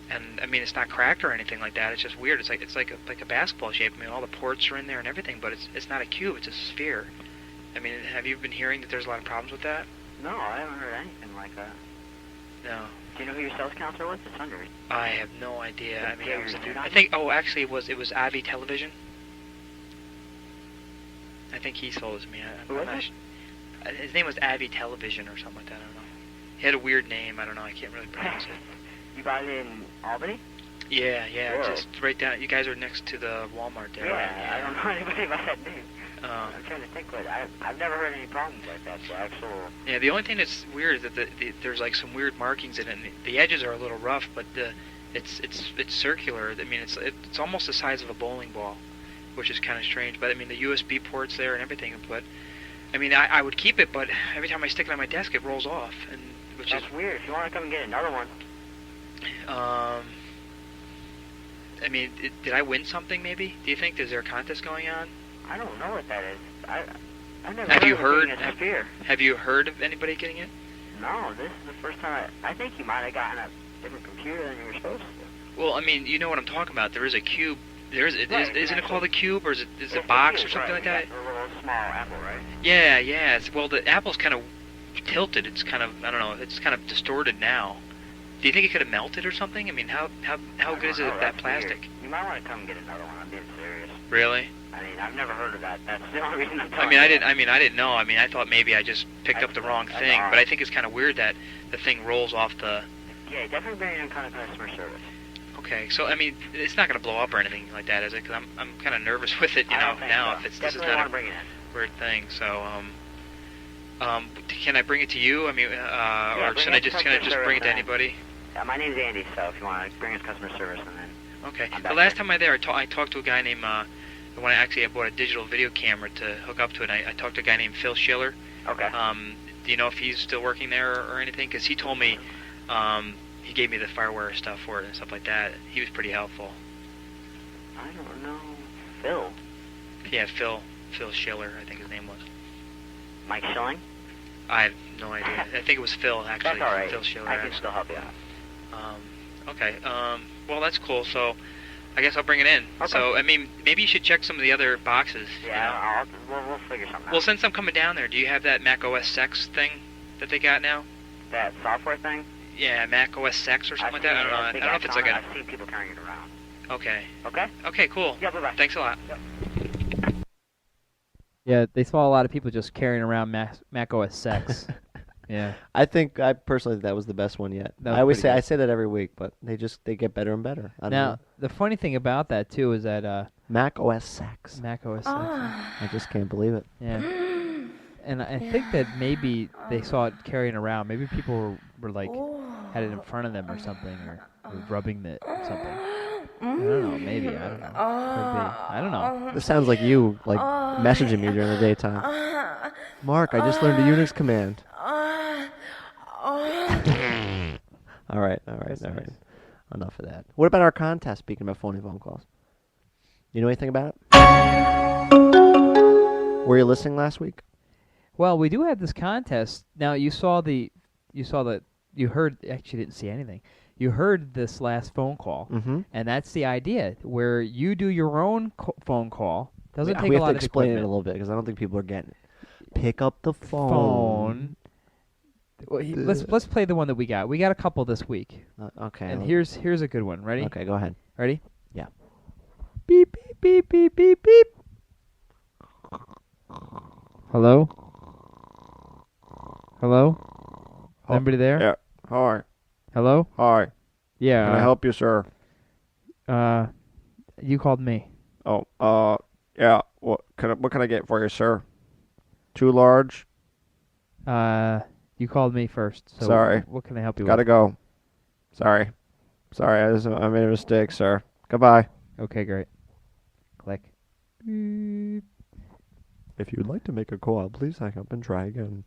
Speaker 12: And I mean, it's not cracked or anything like that. It's just weird. It's like a basketball shape. I mean, all the ports are in there and everything, but it's not a cube. It's a sphere. I mean, have you been hearing that there's a lot of problems with that?
Speaker 14: No, I haven't heard anything like that.
Speaker 12: No.
Speaker 14: Do you know who your sales counselor was? It's under.
Speaker 12: I have no idea. I mean,
Speaker 14: Yeah,
Speaker 12: I was in there.
Speaker 14: you're
Speaker 12: I think. Oh, actually, it was Avi Television. I think he sold it to me.
Speaker 14: Who was it?
Speaker 12: His name was Avi Television or something like that. I don't know. He had a weird name. I don't know. I can't really pronounce it.
Speaker 14: You got it in Albany?
Speaker 12: Yeah,
Speaker 14: Whoa.
Speaker 12: just right down. You guys are next to the Walmart there, right?
Speaker 14: Yeah, I don't know anybody by that name.
Speaker 12: Um,
Speaker 14: I'm trying to think, but I've never heard any problems like that. The actual.
Speaker 12: Yeah, the only thing that's weird is that there's like some weird markings in it. And the edges are a little rough, but it's circular. I mean, it's almost the size of a bowling ball, which is kind of strange. But I mean, the USB ports there and everything. But I mean, I would keep it, but every time I stick it on my desk, it rolls off, and which
Speaker 14: That's
Speaker 12: is
Speaker 14: weird. If you want to come and get another one.
Speaker 12: I mean, did I win something? Maybe? Do you think? Is there a contest going on?
Speaker 14: I don't know what that is. I've never
Speaker 12: Have you
Speaker 14: heard
Speaker 12: heard?
Speaker 14: of it being a sphere.
Speaker 12: Have you heard of anybody getting it?
Speaker 14: No, this is the first time. I think you might have gotten a different computer than you were supposed to.
Speaker 12: Well, I mean, you know what I'm talking about. There is a cube. Isn't it called a cube, or is it
Speaker 14: It's
Speaker 12: a box or
Speaker 14: cube,
Speaker 12: something
Speaker 14: right?
Speaker 12: like that?
Speaker 14: A little small apple, right?
Speaker 12: Yeah. Well, the apple's kind of tilted. It's kind of, I don't know. It's kind of distorted now. Do you think it could have melted or something? I mean, how good is it that plastic?
Speaker 14: Weird. You might want to come and get another one. I'm being serious.
Speaker 12: Really?
Speaker 14: I mean, I've never heard of that. That's the only reason I'm
Speaker 12: I
Speaker 14: telling
Speaker 12: mean,
Speaker 14: you.
Speaker 12: I didn't know. I mean, I thought maybe I just picked up the wrong thing, but I think it's kind of weird that the thing rolls off the.
Speaker 14: Yeah, definitely bring in kind of customer service.
Speaker 12: Okay, so I mean, it's not going to blow up or anything like that, is it? Because I'm kind of nervous with it, you know. Now,
Speaker 14: so.
Speaker 12: if this is
Speaker 14: Definitely
Speaker 12: not
Speaker 14: want
Speaker 12: a
Speaker 14: to bring it in.
Speaker 12: weird thing, so can I bring it to you? I mean, or
Speaker 14: bring
Speaker 12: can
Speaker 14: it
Speaker 12: I
Speaker 14: to
Speaker 12: just
Speaker 14: customer
Speaker 12: bring it to
Speaker 14: service
Speaker 12: anybody?
Speaker 14: Yeah, my name's Andy, so if you want to bring us customer service, and then.
Speaker 12: Okay.
Speaker 14: I'm
Speaker 12: The
Speaker 14: back
Speaker 12: last time I there, I talked to a guy named. When I bought a digital video camera to hook up to it, I talked to a guy named Phil Schiller.
Speaker 14: Okay.
Speaker 12: Do you know if he's still working there or anything? Because he told me, he gave me the firewire stuff for it and stuff like that. He was pretty helpful.
Speaker 14: I don't know. Phil.
Speaker 12: Yeah, Phil Schiller, I think his name was.
Speaker 14: Mike Schilling?
Speaker 12: I have no idea. I think it was Phil, actually.
Speaker 14: That's all right.
Speaker 12: Phil Schiller.
Speaker 14: I can still help you out.
Speaker 12: Okay. Well, that's cool. So, I guess I'll bring it in.
Speaker 14: Okay.
Speaker 12: So, I mean, maybe you should check some of the other boxes.
Speaker 14: Yeah, we'll figure something out.
Speaker 12: Well, since I'm coming down there, do you have that Mac OS X thing that they got now?
Speaker 14: That software thing?
Speaker 12: Yeah, Mac OS X or something like that. I don't know. I don't know if it's like a.
Speaker 14: I've seen people carrying it around.
Speaker 12: Okay.
Speaker 14: Okay?
Speaker 12: Okay, cool.
Speaker 14: Yeah, bye-bye.
Speaker 12: Thanks a lot.
Speaker 14: Yep.
Speaker 9: Yeah, they saw a lot of people just carrying around Mac OS X. Yeah.
Speaker 6: I personally think that was the best one yet.
Speaker 9: That was
Speaker 6: I always
Speaker 9: pretty
Speaker 6: I
Speaker 9: good.
Speaker 6: say that every week, but they get better and better. I don't
Speaker 9: Now,
Speaker 6: know.
Speaker 9: the funny thing about that too is that
Speaker 6: Mac OS X.
Speaker 9: Mac OS X.
Speaker 6: I just can't believe it.
Speaker 9: Yeah. And I think that maybe they saw it carrying around. Maybe people were like had it in front of them or something, or rubbing it or something. I don't know. Maybe I don't know. Could be. I don't know.
Speaker 6: This sounds like you messaging me during the daytime. Mark, I just learned a Unix command. All right. Enough of that. What about our contest? Speaking about phony phone calls, you know anything about it? Were you listening last week?
Speaker 9: Well, we do have this contest. Now you heard. Actually, didn't see anything. You heard this last phone call, and that's the idea, where you do your own phone call. Doesn't take
Speaker 6: we
Speaker 9: a
Speaker 6: have
Speaker 9: lot
Speaker 6: to
Speaker 9: of
Speaker 6: explain
Speaker 9: equipment.
Speaker 6: it a little bit because I don't think people are getting it. Pick up the phone.
Speaker 9: Well, let's play the one that we got. We got a couple this week.
Speaker 6: Okay.
Speaker 9: And here's a good one. Ready?
Speaker 6: Okay, go ahead.
Speaker 9: Ready?
Speaker 6: Yeah.
Speaker 9: Beep beep beep beep beep beep. Hello? Hello? Anybody there?
Speaker 6: Yeah. Hi.
Speaker 9: Hello?
Speaker 6: Hi.
Speaker 9: Yeah.
Speaker 6: Can I help you, sir?
Speaker 9: You called me.
Speaker 6: Oh, yeah. What can I get for you, sir? Too large?
Speaker 9: You called me first. So
Speaker 6: Sorry.
Speaker 9: What can I help you
Speaker 6: Gotta
Speaker 9: with?
Speaker 6: go. Sorry. I made a mistake, sir. Goodbye.
Speaker 9: Okay, great. Click.
Speaker 6: If you'd like to make a call, please hang up and try again.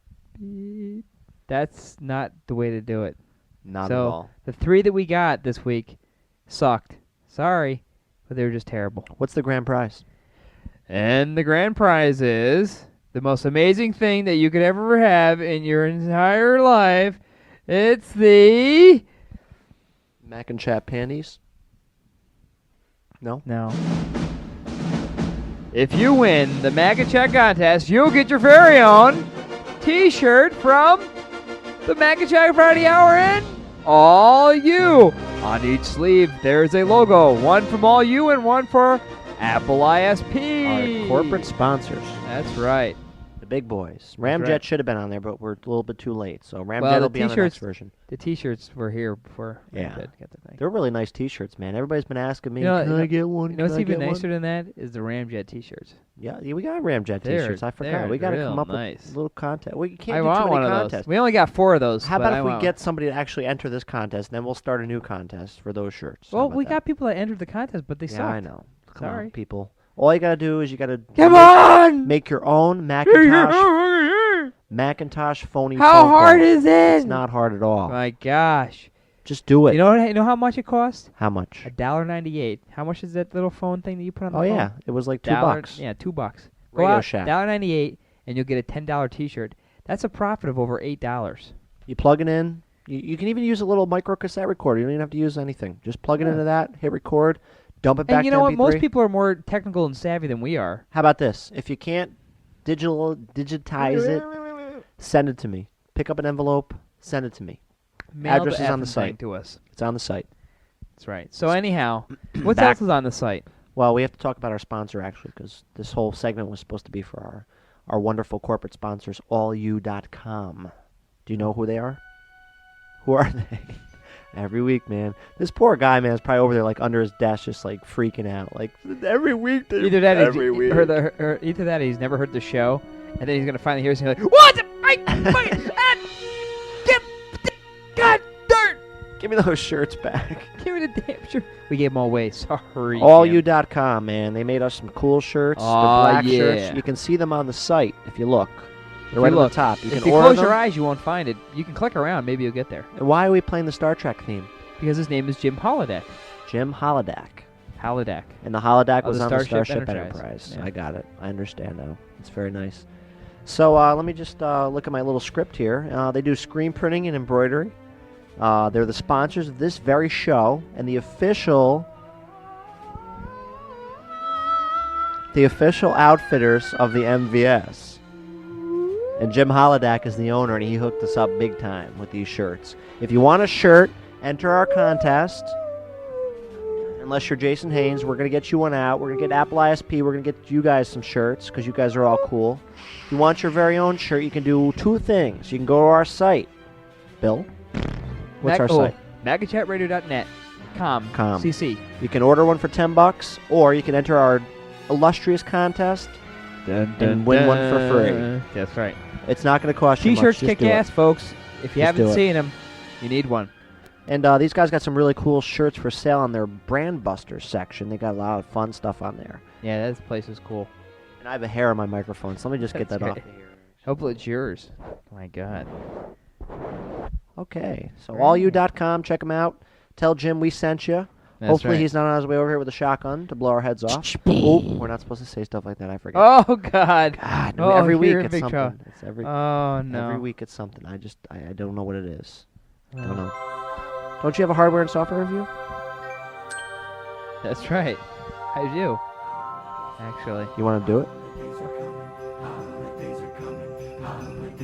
Speaker 9: That's not the way to do it.
Speaker 6: Not
Speaker 9: so
Speaker 6: at all.
Speaker 9: The 3 that we got this week sucked. Sorry, but they were just terrible.
Speaker 6: What's the grand prize?
Speaker 9: And the grand prize is the most amazing thing that you could ever have in your entire life. It's the
Speaker 6: Macinchat panties? No?
Speaker 9: No. If you win the Macinchat contest, you'll get your very own T-shirt from the Macinchat Variety Hour and All You. On each sleeve, there's a logo. One from All You and one for Apple ISP.
Speaker 6: Our corporate sponsors.
Speaker 9: That's right.
Speaker 6: The big boys. Ramjet
Speaker 9: right.
Speaker 6: should have been on there, but we're a little bit too late. So Ramjet
Speaker 9: Well,
Speaker 6: will be on the next version.
Speaker 9: The T-shirts were here before
Speaker 6: Yeah.
Speaker 9: Ramjet got the thing.
Speaker 6: They're really nice T-shirts, man. Everybody's been asking me,
Speaker 9: You know,
Speaker 6: can I get one?
Speaker 9: You know what's
Speaker 6: Can I
Speaker 9: even
Speaker 6: get
Speaker 9: nicer
Speaker 6: one?
Speaker 9: than that is the Ramjet T-shirts.
Speaker 6: Yeah, we got Ramjet
Speaker 9: They're-
Speaker 6: T-shirts. I forgot.
Speaker 9: they're
Speaker 6: We got to
Speaker 9: real
Speaker 6: come up
Speaker 9: nice.
Speaker 6: with a little contest. Well, you can't
Speaker 9: I
Speaker 6: do
Speaker 9: want
Speaker 6: too many
Speaker 9: one of
Speaker 6: contests.
Speaker 9: those. We only got 4 of those.
Speaker 6: How
Speaker 9: but
Speaker 6: about
Speaker 9: I
Speaker 6: if we
Speaker 9: want
Speaker 6: get somebody to actually enter this contest, and then we'll start a new contest for those shirts? How
Speaker 9: Well,
Speaker 6: about
Speaker 9: we
Speaker 6: that?
Speaker 9: got people that entered the contest, but they
Speaker 6: Yeah,
Speaker 9: sucked.
Speaker 6: I know. Come
Speaker 9: Sorry.
Speaker 6: on, people. All you got to do is you got to
Speaker 9: Come on!
Speaker 6: make your own Macintosh phony
Speaker 9: How
Speaker 6: phone
Speaker 9: hard
Speaker 6: call.
Speaker 9: is it?
Speaker 6: It's not hard at all.
Speaker 9: My gosh.
Speaker 6: Just do it.
Speaker 9: You know how much it costs?
Speaker 6: How much?
Speaker 9: $1.98. How much is that little phone thing that you put on the
Speaker 6: Oh,
Speaker 9: phone?
Speaker 6: yeah. It was like $2.
Speaker 9: Yeah, $2. Go
Speaker 6: Radio
Speaker 9: out,
Speaker 6: Shack.
Speaker 9: $1.98, and you'll get a $10 T-shirt. That's a profit of over $8.
Speaker 6: You plug it in. You can even use a little micro cassette recorder. You don't even have to use anything. Just plug it into that, hit record, dump it back
Speaker 9: And you
Speaker 6: to
Speaker 9: know what?
Speaker 6: MP3.
Speaker 9: Most people are more technical and savvy than we are.
Speaker 6: How about this? If you can't digitize it, send it to me. Pick up an envelope, send it to me.
Speaker 9: Mail
Speaker 6: Address
Speaker 9: the
Speaker 6: is on the
Speaker 9: effing thing
Speaker 6: site.
Speaker 9: to us.
Speaker 6: It's on the site.
Speaker 9: That's right. So anyhow, what
Speaker 6: Back-
Speaker 9: else is on the site?
Speaker 6: Well, we have to talk about our sponsor, actually, because this whole segment was supposed to be for our wonderful corporate sponsors, allu.com. Do you know who they are? Who are they? Every week, man. This poor guy, man, is probably over there, like, under his desk, just, like, freaking out. Like, every week.
Speaker 9: Either that,
Speaker 6: every week.
Speaker 9: Either that, he's never heard the show, and then he's gonna finally hear us and he's like, "What? God darn!
Speaker 6: Give me those shirts back.
Speaker 9: Give me the damn shirt." We gave them all away. Sorry.
Speaker 6: Allu.com, man. They made us some cool shirts.
Speaker 9: Aw,
Speaker 6: They're black
Speaker 9: yeah.
Speaker 6: shirts. You can see them on the site if you look. They're
Speaker 9: If
Speaker 6: right
Speaker 9: you
Speaker 6: on
Speaker 9: look,
Speaker 6: the top. You
Speaker 9: if
Speaker 6: can
Speaker 9: you
Speaker 6: order
Speaker 9: close
Speaker 6: them.
Speaker 9: your eyes, you won't find it. You can click around. Maybe you'll get there.
Speaker 6: And why are we playing the Star Trek theme?
Speaker 9: Because his name is Jim Holodeck.
Speaker 6: Jim Holodeck.
Speaker 9: Holodeck.
Speaker 6: And the holodeck
Speaker 9: Of
Speaker 6: was
Speaker 9: the
Speaker 6: on the
Speaker 9: Starship
Speaker 6: Starship Enterprise.
Speaker 9: Yeah.
Speaker 6: I got it. I understand now. It's very nice. So let me just look at my little script here. They do screen printing and embroidery. They're the sponsors of this very show and the official outfitters of the MVS. And Jim Holodeck is the owner, and he hooked us up big time with these shirts. If you want a shirt, enter our contest. Unless you're Jason Haynes, we're going to get you one out. We're going to get Apple ISP. We're going to get you guys some shirts because you guys are all cool. If you want your very own shirt, you can do 2 things. You can go to our site. Bill? What's our site?
Speaker 9: MacinChatRadio.net. Com. CC.
Speaker 6: You can order one for $10, or you can enter our illustrious contest and win one for free.
Speaker 9: That's right.
Speaker 6: It's not going to cost you much.
Speaker 9: T-shirts
Speaker 6: Just
Speaker 9: kick
Speaker 6: do it.
Speaker 9: ass, folks. If you
Speaker 6: Just do
Speaker 9: haven't
Speaker 6: it.
Speaker 9: seen them, you need one.
Speaker 6: And these guys got some really cool shirts for sale on their Brand Busters section. They got a lot of fun stuff on there.
Speaker 9: Yeah, this place is cool.
Speaker 6: And I have a hair on my microphone, so let me just get
Speaker 9: That's
Speaker 6: that off
Speaker 9: great.
Speaker 6: of here.
Speaker 9: Hopefully it's yours. My God.
Speaker 6: Okay, so allu.com, check them out. Tell Jim we sent you.
Speaker 9: That's
Speaker 6: Hopefully
Speaker 9: right.
Speaker 6: he's not on his way over here with a shotgun to blow our heads off. Oh, we're not supposed to say stuff like that. I forget.
Speaker 9: Oh, God.
Speaker 6: God,
Speaker 9: Oh,
Speaker 6: every week
Speaker 9: you're in
Speaker 6: it's
Speaker 9: big
Speaker 6: something.
Speaker 9: trouble.
Speaker 6: It's every,
Speaker 9: Oh, no.
Speaker 6: Every week it's something. I don't know what it is. I don't know. Don't you have a hardware and software review?
Speaker 9: That's right. I do. Actually.
Speaker 6: You want to do it?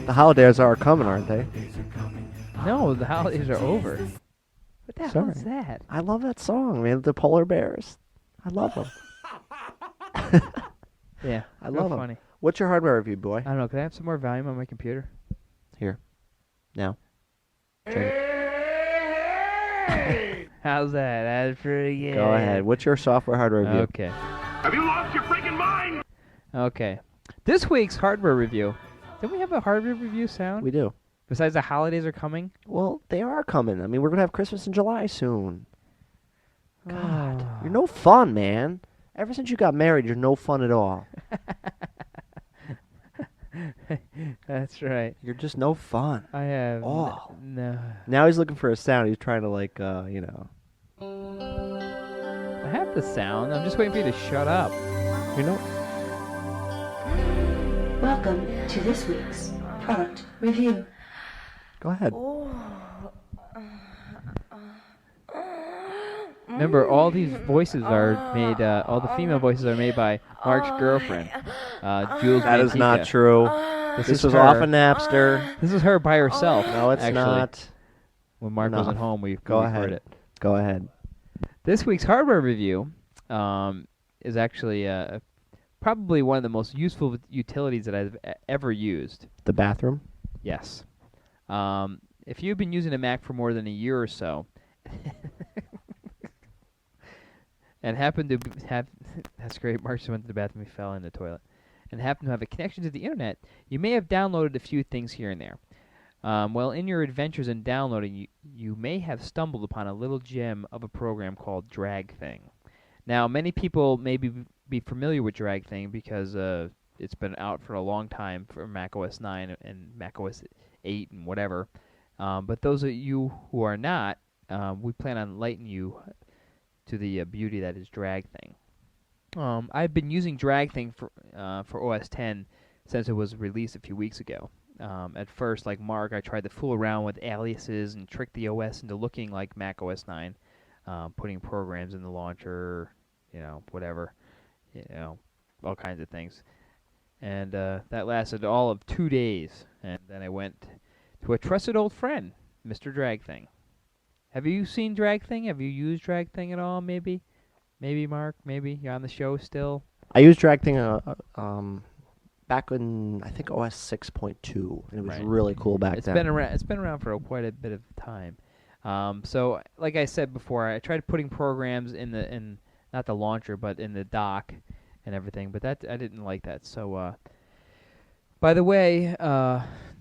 Speaker 6: The holidays are coming, aren't they?
Speaker 9: No, the holidays are over. What the hell
Speaker 6: Sorry.
Speaker 9: is that?
Speaker 6: I love that song, man. The Polar Bears. I love them.
Speaker 9: Yeah.
Speaker 6: I
Speaker 9: real
Speaker 6: love them.
Speaker 9: funny.
Speaker 6: What's your hardware review, boy?
Speaker 9: I don't know. Can I have some more volume on my computer?
Speaker 6: Here. Now. Check it.
Speaker 9: How's that? That's pretty good.
Speaker 6: Go ahead. What's your software hardware review?
Speaker 9: Okay.
Speaker 3: Have you lost your freaking mind?
Speaker 9: Okay. This week's hardware review Don't we have a hardware review sound?
Speaker 6: We do.
Speaker 9: Besides the holidays are coming?
Speaker 6: Well, they are coming. I mean, we're going to have Christmas in July soon. God, you're no fun, man. Ever since you got married, you're no fun at all.
Speaker 9: That's right.
Speaker 6: You're just no fun.
Speaker 9: I have
Speaker 6: Oh.
Speaker 9: no.
Speaker 6: Now he's looking for a sound. He's trying to, like, you know.
Speaker 9: I have the sound. I'm just waiting for you to shut up.
Speaker 6: You know?
Speaker 15: Welcome to this week's product review.
Speaker 6: Go ahead.
Speaker 9: Remember, all these voices are made. All the female voices are made by Mark's girlfriend, Jules.
Speaker 6: That is not
Speaker 9: Mantica.
Speaker 6: true. This was
Speaker 9: her.
Speaker 6: off of Napster.
Speaker 9: This is her by herself.
Speaker 6: No, it's
Speaker 9: actually.
Speaker 6: not.
Speaker 9: When Mark
Speaker 6: No.
Speaker 9: wasn't home, we
Speaker 6: Go
Speaker 9: recorded
Speaker 6: ahead.
Speaker 9: it.
Speaker 6: Go ahead.
Speaker 9: This week's hardware review is actually probably one of the most useful utilities that I've ever used.
Speaker 6: The bathroom?
Speaker 9: Yes. If you've been using a Mac for more than a year or so, and happen to have that's great. Mark just went to the bathroom. He fell in the toilet, and happen to have a connection to the internet. You may have downloaded a few things here and there. Well, in your adventures in downloading, you may have stumbled upon a little gem of a program called DragThing. Now, many people may be familiar with DragThing because it's been out for a long time for Mac OS 9 and Mac OS 8 and whatever. But those of you who are not, we plan on enlightening you to the beauty that is DragThing. I've been using DragThing for OS 10 since it was released a few weeks ago. At first, like Mark, I tried to fool around with aliases and trick the OS into looking like Mac OS 9, putting programs in the launcher, whatever, all kinds of things. And that lasted all of 2 days. And then I went to a trusted old friend, Mr. DragThing. Have you seen DragThing? Have you used DragThing at all, maybe? Maybe, Mark? Maybe? You're on the show still?
Speaker 6: I used DragThing back in, I think, OS 6.2, and it was really cool back then.
Speaker 9: It's been around for quite a bit of time. So, like I said before, I tried putting programs in not the launcher, but in the dock and everything, but I didn't like that. So, by the way,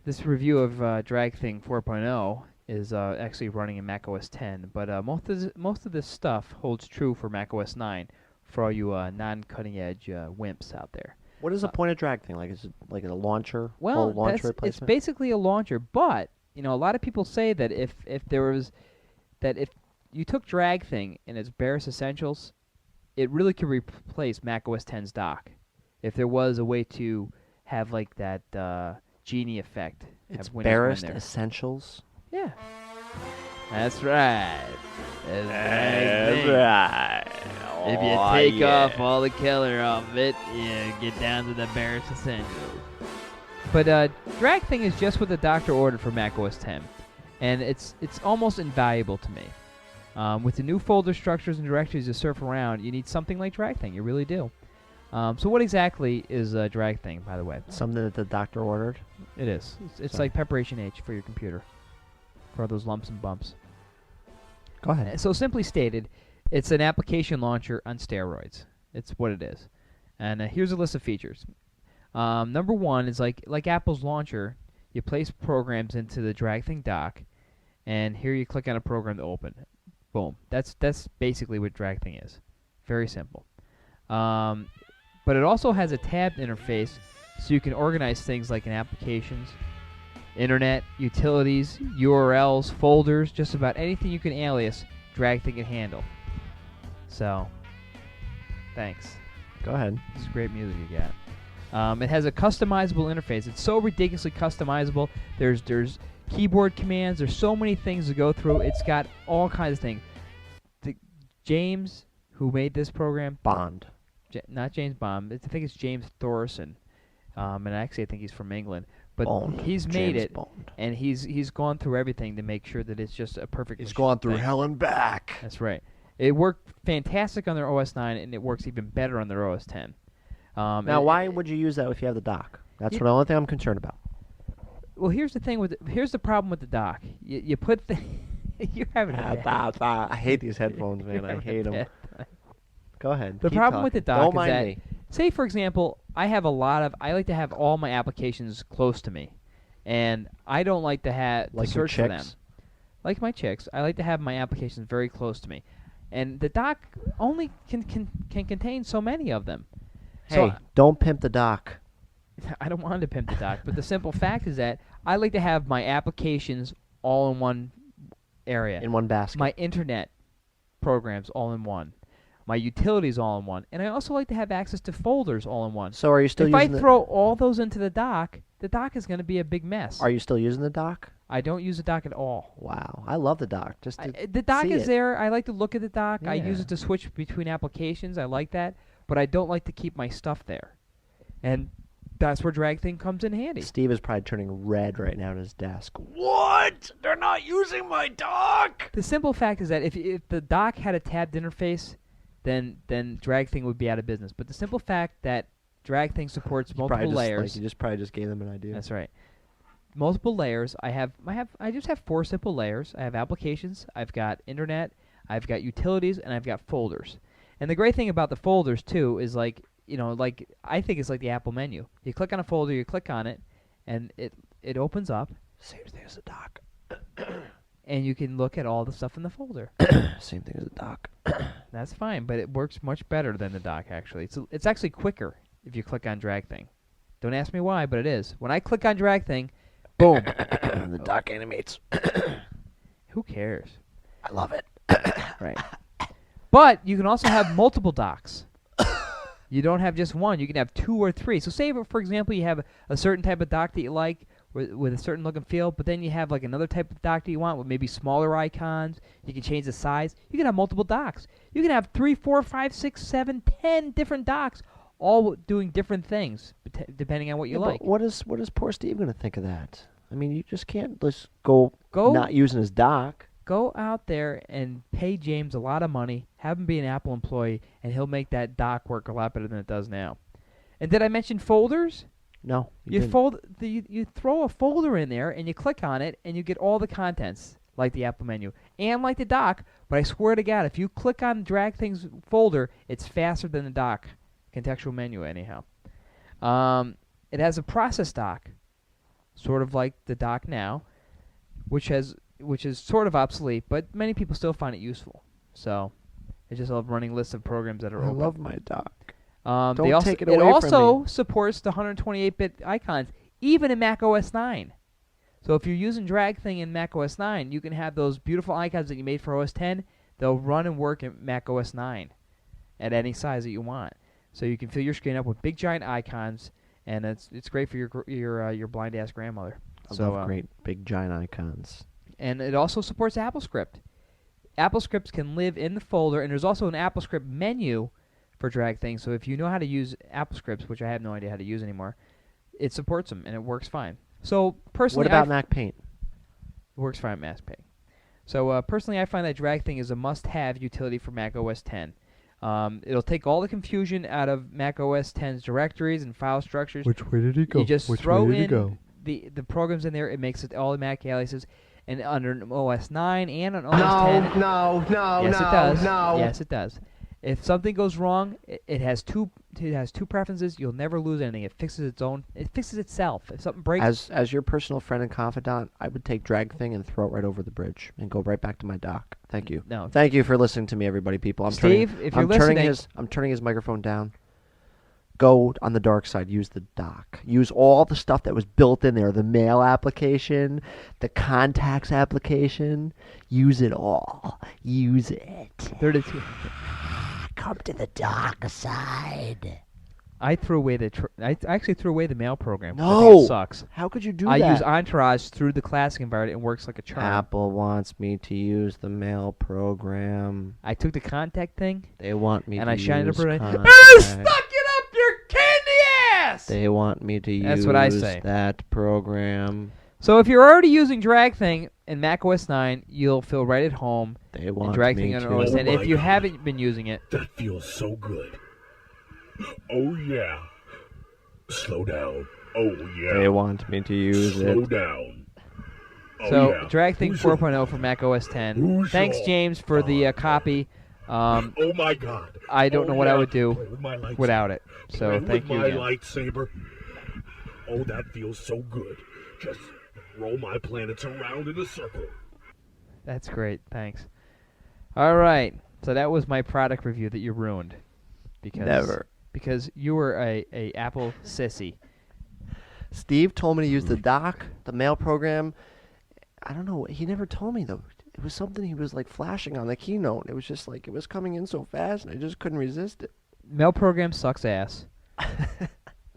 Speaker 9: this review of DragThing 4.0 is actually running in Mac OS 10, but most of this stuff holds true for Mac OS 9 for all you non-cutting-edge wimps out there.
Speaker 6: What is the point of DragThing? Like, is it like a launcher?
Speaker 9: Well,
Speaker 6: launcher
Speaker 9: it's
Speaker 6: replacement?
Speaker 9: basically a launcher, but a lot of people say that if you took DragThing in its barest essentials, it really could replace Mac OS 10's dock. If there was a way to have like that genie effect.
Speaker 6: It's
Speaker 9: Windows
Speaker 6: barest
Speaker 9: in there.
Speaker 6: essentials?
Speaker 9: Yeah. That's right.
Speaker 6: That's right.
Speaker 9: If you
Speaker 6: Oh,
Speaker 9: take
Speaker 6: yeah.
Speaker 9: off all the color off of it, you get down to the barest essentials. But DragThing is just what the doctor ordered for Mac OS 10, and it's almost invaluable to me. With the new folder structures and directories to surf around, you need something like DragThing. You really do. So what exactly is DragThing, by the way?
Speaker 6: Something that the doctor ordered?
Speaker 9: It is. It's like Preparation H for your computer, for all those lumps and bumps.
Speaker 6: Go ahead.
Speaker 9: So simply stated, it's an application launcher on steroids. It's what it is. And here's a list of features. Number one is like Apple's launcher. You place programs into the DragThing dock, and here you click on a program to open. Boom. That's basically what DragThing is. Very simple. But it also has a tabbed interface, so you can organize things like in applications, internet, utilities, URLs, folders, just about anything you can alias, DragThing can handle. So, thanks.
Speaker 6: Go ahead.
Speaker 9: This is great music you got. It has a customizable interface. It's so ridiculously customizable. There's keyboard commands. There's so many things to go through. It's got all kinds of things. James, who made this program,
Speaker 6: Bond.
Speaker 9: Not James Bond. I think it's James Thorson, and actually I think he's from England. But
Speaker 6: Bond.
Speaker 9: he's made
Speaker 6: James
Speaker 9: it,
Speaker 6: Bond.
Speaker 9: and he's gone through everything to make sure that it's just a perfect.
Speaker 6: He's gone through
Speaker 9: thing.
Speaker 6: hell and back.
Speaker 9: That's right. It worked fantastic on their OS 9, and it works even better on their OS 10.
Speaker 6: Now, why would you use that if you have the dock? That's the only thing I'm concerned about.
Speaker 9: Well, here's the thing here's the problem with the dock. You put the you're having a bad
Speaker 6: I hate these headphones, man. I hate them. Go ahead.
Speaker 9: The
Speaker 6: keep
Speaker 9: problem with
Speaker 6: talking.
Speaker 9: the dock
Speaker 6: Don't
Speaker 9: is
Speaker 6: mind
Speaker 9: that,
Speaker 6: me.
Speaker 9: say for example, I like to have all my applications close to me, and I don't like to have
Speaker 6: Like
Speaker 9: to
Speaker 6: your
Speaker 9: search for them.
Speaker 6: chicks?
Speaker 9: Like my chicks, I like to have my applications very close to me, and the dock only can contain so many of them.
Speaker 6: Hey, don't pimp the dock.
Speaker 9: I don't want to pimp the dock, but the simple fact is that I like to have my applications all in one area.
Speaker 6: In one basket.
Speaker 9: My internet programs all in one. My utilities all in one. And I also like to have access to folders all in one.
Speaker 6: So are you still
Speaker 9: if
Speaker 6: using
Speaker 9: I throw all those into the dock is going to be a big mess.
Speaker 6: Are you still using the dock?
Speaker 9: I don't use the dock at all.
Speaker 6: Wow. I love the dock.
Speaker 9: The dock
Speaker 6: see
Speaker 9: is
Speaker 6: it.
Speaker 9: there. I like to look at the dock. I
Speaker 6: Yeah.
Speaker 9: use it to switch between applications. I like that. But I don't like to keep my stuff there. And that's where drag thing comes in handy.
Speaker 6: Steve is probably turning red right now at his desk. What? They're not using my dock!
Speaker 9: The simple fact is that if the dock had a tabbed interface, then drag thing would be out of business. But the simple fact that drag thing supports multiple layers.
Speaker 6: You just probably just gave them an idea.
Speaker 9: That's right. Multiple layers. I just have 4 simple layers. I have applications, I've got internet, I've got utilities, and I've got folders. And the great thing about the folders too is like I think it's like the Apple menu. You click on a folder, you click on it, and it opens up.
Speaker 6: Same thing as a dock.
Speaker 9: And you can look at all the stuff in the folder.
Speaker 6: Same thing as a dock.
Speaker 9: That's fine, but it works much better than the dock actually. It's actually quicker if you click on drag thing. Don't ask me why, but it is. When I click on drag thing, boom.
Speaker 6: The dock animates.
Speaker 9: Who cares?
Speaker 6: I love it.
Speaker 9: Right. But you can also have multiple docks. You don't have just one. You can have 2 or 3. So say, for example, you have a certain type of dock that you like with a certain look and feel, but then you have like another type of dock that you want with maybe smaller icons. You can change the size. You can have multiple docks. You can have 3, 4, 5, 6, 7, 10 different docks, all doing different things depending on what you like.
Speaker 6: But what is poor Steve going to think of that? I mean, you just can't just go not using his dock.
Speaker 9: Go out there and pay James a lot of money, have him be an Apple employee, and he'll make that dock work a lot better than it does now. And did I mention folders?
Speaker 6: No.
Speaker 9: You throw a folder in there, and you click on it, and you get all the contents, like the Apple menu, and like the dock. But I swear to God, if you click on Drag Things folder, it's faster than the dock contextual menu anyhow. It has a process dock, sort of like the dock now, which is sort of obsolete, but many people still find it useful. So I just love running lists of programs that are open.
Speaker 6: I love my dock.
Speaker 9: Don't
Speaker 6: take it away
Speaker 9: it
Speaker 6: from
Speaker 9: also
Speaker 6: me.
Speaker 9: supports the 128-bit icons, even in Mac OS 9. So if you're using Drag Thing in Mac OS 9, you can have those beautiful icons that you made for OS 10. They'll run and work in Mac OS 9 at any size that you want. So you can fill your screen up with big giant icons, and it's great for your blind ass grandmother.
Speaker 6: I love great big giant icons.
Speaker 9: And it also supports AppleScript. AppleScripts can live in the folder, and there's also an AppleScript menu for Drag Things. So if you know how to use AppleScripts, which I have no idea how to use anymore, it supports them, and it works fine. So personally,
Speaker 6: what about Mac Paint?
Speaker 9: It works fine with Mac Paint. So personally, I find that Drag Thing is a must-have utility for Mac OS 10. It'll take all the confusion out of Mac OS 10's directories and file structures.
Speaker 6: Which way did he go?
Speaker 9: You just
Speaker 6: Which
Speaker 9: throw
Speaker 6: way did he
Speaker 9: in
Speaker 6: go?
Speaker 9: the programs in there. It makes it all the Mac aliases. And under OS 9 and on OS 10...
Speaker 6: No,
Speaker 9: yes, it does. Yes, it does. If something goes wrong, it has two preferences. You'll never lose anything. It fixes itself. If something breaks...
Speaker 6: As your personal friend and confidant, I would take Drag Thing and throw it right over the bridge and go right back to my dock. Thank you.
Speaker 9: No.
Speaker 6: Thank you for listening to me, everybody, people.
Speaker 9: Steve, if you're listening...
Speaker 6: I'm turning his microphone down. Go on the dark side. Use the dock. Use all the stuff that was built in there. The mail application, the contacts application. Use it all. Use it.
Speaker 9: 32.
Speaker 8: Come to the dark side.
Speaker 9: I threw away I actually threw away the mail program.
Speaker 6: No.
Speaker 9: I think it sucks.
Speaker 6: How could you do
Speaker 9: that?
Speaker 6: that?
Speaker 9: I use Entourage through the classic environment. It works like a charm.
Speaker 6: Apple wants me to use the mail program.
Speaker 9: I took the contact thing.
Speaker 6: They want me
Speaker 9: and
Speaker 6: to
Speaker 9: I shined
Speaker 6: use
Speaker 9: it up.
Speaker 6: contact.
Speaker 9: Stuck it up your candy ass!
Speaker 6: They want me to
Speaker 9: That's
Speaker 6: use
Speaker 9: what I say.
Speaker 6: that program.
Speaker 9: So if you're already using Drag Thing in Mac OS 9, you'll feel right at home.
Speaker 6: They want
Speaker 9: Drag
Speaker 6: me
Speaker 9: Thing on
Speaker 6: to.
Speaker 9: OS 10.
Speaker 16: Oh
Speaker 9: If you
Speaker 16: my
Speaker 9: haven't been using it,
Speaker 16: That feels so good. Oh yeah. Slow down. Oh yeah.
Speaker 6: They want me to use
Speaker 16: Slow
Speaker 6: it.
Speaker 16: down. Oh,
Speaker 9: so
Speaker 16: yeah.
Speaker 9: Drag Thing
Speaker 16: Who's
Speaker 9: 4.0 for Mac OS 10.
Speaker 16: Who's
Speaker 9: Thanks,
Speaker 16: your
Speaker 9: James, for the copy
Speaker 16: Oh my God!
Speaker 5: I don't know what I would do
Speaker 16: Play with my lightsaber.
Speaker 5: without it. So
Speaker 16: Play
Speaker 5: thank
Speaker 16: with
Speaker 5: you
Speaker 16: my
Speaker 5: again.
Speaker 16: lightsaber. Oh, that feels so good. Just roll my planets around in a circle.
Speaker 5: That's great. Thanks. All right. So that was my product review that you ruined. Because you were a Apple sissy.
Speaker 6: Steve told me to use the dock, the mail program. I don't know. He never told me, though. It was something he was, like, flashing on the keynote. It was just, like, it was coming in so fast, and I just couldn't resist it.
Speaker 5: Mail program sucks ass.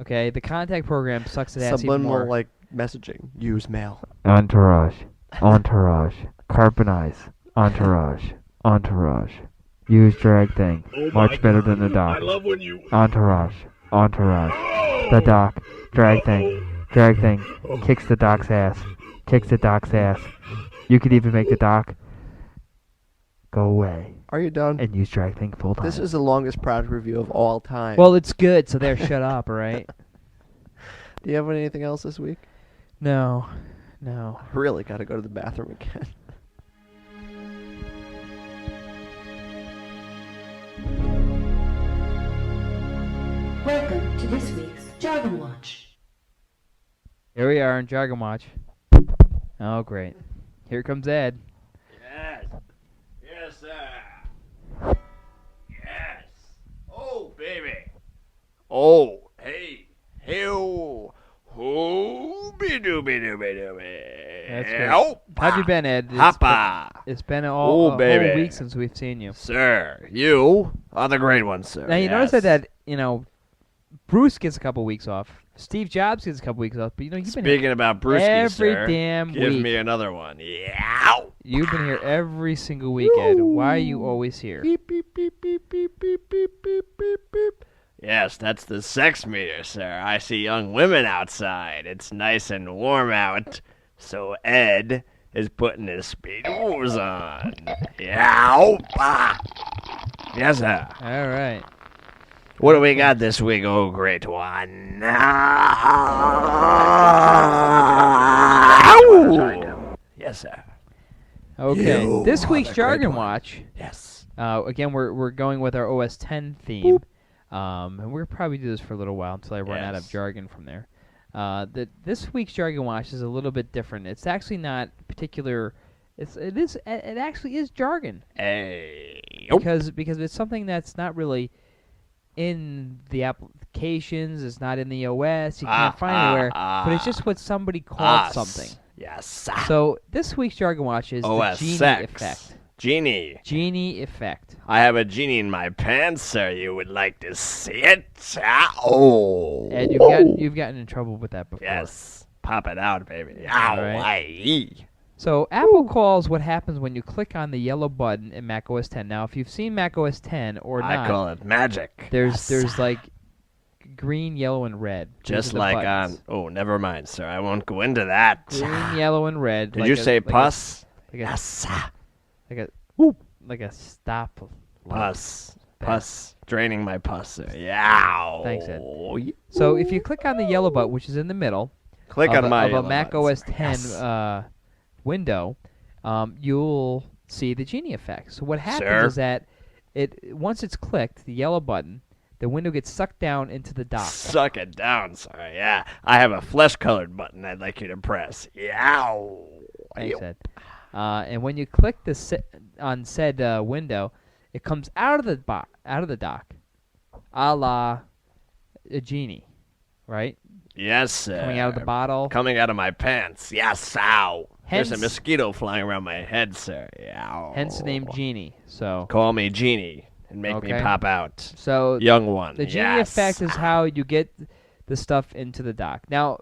Speaker 5: Okay? The contact program sucks ass even
Speaker 6: Subliminal,
Speaker 5: more.
Speaker 6: like, messaging. Use mail.
Speaker 5: Entourage. Carbonize. Entourage. Use drag thing.
Speaker 16: Oh
Speaker 5: Much
Speaker 16: my
Speaker 5: better
Speaker 16: God.
Speaker 5: than the dock.
Speaker 16: I love when you...
Speaker 5: Entourage. The dock. Drag thing. Kicks the dock's ass. You could even make the dock go away.
Speaker 6: Are you done?
Speaker 5: And use drag thing full time.
Speaker 6: This is the longest product review of all time.
Speaker 5: Well, it's good, so there, shut up, all right?
Speaker 6: Do you have anything else this week?
Speaker 5: No.
Speaker 6: Really got to go to the bathroom again.
Speaker 15: Welcome to this week's Jargon Watch.
Speaker 5: Here we are in Jargon Watch. Oh, great. Here comes Ed.
Speaker 10: Yes. Yes, sir. Yes. Oh, baby. Oh, hey. Hey-oh. Hooby-dooby-dooby-dooby.
Speaker 5: That's great.
Speaker 10: Oh,
Speaker 5: How have you been, Ed?
Speaker 10: Hoppa.
Speaker 5: It's been a whole week since we've seen you.
Speaker 10: Sir, you are the great one, sir.
Speaker 5: Now, you
Speaker 10: Yes.
Speaker 5: notice that, Bruce gets a couple weeks off. Steve Jobs gets a couple weeks off. But, you've been
Speaker 10: Speaking
Speaker 5: here
Speaker 10: about Brewski,
Speaker 5: every
Speaker 10: sir,
Speaker 5: damn
Speaker 10: give
Speaker 5: week.
Speaker 10: me another one. Yeah.
Speaker 5: You've been here every single week, Ed. Why are you always here?
Speaker 6: Beep, beep, beep, beep, beep, beep, beep, beep, beep, beep.
Speaker 10: Yes, that's the sex meter, sir. I see young women outside. It's nice and warm out, so Ed is putting his speedos on. Yeah. Yes, sir.
Speaker 5: All right.
Speaker 10: What do we got this week, oh great one? Yes, sir.
Speaker 5: Okay.
Speaker 10: You
Speaker 5: This
Speaker 10: are
Speaker 5: week's
Speaker 10: the great
Speaker 5: Jargon
Speaker 10: one.
Speaker 5: Watch.
Speaker 10: Yes.
Speaker 5: Again, we're going with our OS 10 theme. And we'll probably do this for a little while until I run out of
Speaker 10: Yes.
Speaker 5: jargon from there. This week's Jargon Watch is a little bit different. It's actually not particular. It actually is jargon.
Speaker 10: Hey.
Speaker 5: Because it's something that's not really in the applications. It's not in the OS. You can't find it anywhere. But it's just what somebody called something.
Speaker 10: Yes.
Speaker 5: So this week's Jargon Watch is
Speaker 10: OS
Speaker 5: the Genie
Speaker 10: sex.
Speaker 5: effect.
Speaker 10: Genie.
Speaker 5: Genie effect.
Speaker 10: I have a genie in my pants, sir. You would like to see it? Oh.
Speaker 5: Ed, you've gotten in trouble with that before.
Speaker 10: Yes. Pop it out, baby.
Speaker 5: All
Speaker 10: Ow.
Speaker 5: right.
Speaker 10: Aye.
Speaker 5: So Apple calls what happens when you click on the yellow button in Mac OS 10. Now, if you've seen Mac OS 10 or
Speaker 10: I
Speaker 5: not,
Speaker 10: call it magic.
Speaker 5: there's like green, yellow, and red. Those
Speaker 10: Just
Speaker 5: are the
Speaker 10: like
Speaker 5: buttons.
Speaker 10: on... Oh, never mind, sir. I won't go into that.
Speaker 5: Green, yellow, and red.
Speaker 10: Did you say puss?
Speaker 5: Yes. Like a stop.
Speaker 10: Puss. Puss. Draining my pus, sir. Yeah.
Speaker 5: Thanks, Ed. So if you click on the yellow button, which is in the middle,
Speaker 10: Click
Speaker 5: of
Speaker 10: on my
Speaker 5: a
Speaker 10: yellow
Speaker 5: Mac
Speaker 10: button,
Speaker 5: OS
Speaker 10: sir.
Speaker 5: 10
Speaker 10: Yes.
Speaker 5: window, you'll see the Genie effect. So what happens
Speaker 10: Sir?
Speaker 5: is that once it's clicked, the yellow button, the window gets sucked down into the dock.
Speaker 10: Suck it down, sir. Yeah. I have a flesh-colored button I'd like you to press. Yeah.
Speaker 5: Thanks, Ed. And when you click on said window, it comes out of the dock, a la a genie, right?
Speaker 10: Yes, sir.
Speaker 5: Coming out of the bottle.
Speaker 10: Coming out of my pants. Yes, ow. There's a
Speaker 5: Hence-
Speaker 10: mosquito flying around my head, sir. Yeah.
Speaker 5: Hence the name Genie. So
Speaker 10: Call me Genie and make me
Speaker 5: Okay.
Speaker 10: pop out.
Speaker 5: So
Speaker 10: Young one.
Speaker 5: the Genie
Speaker 10: yes.
Speaker 5: effect is how you get the stuff into the dock. Now,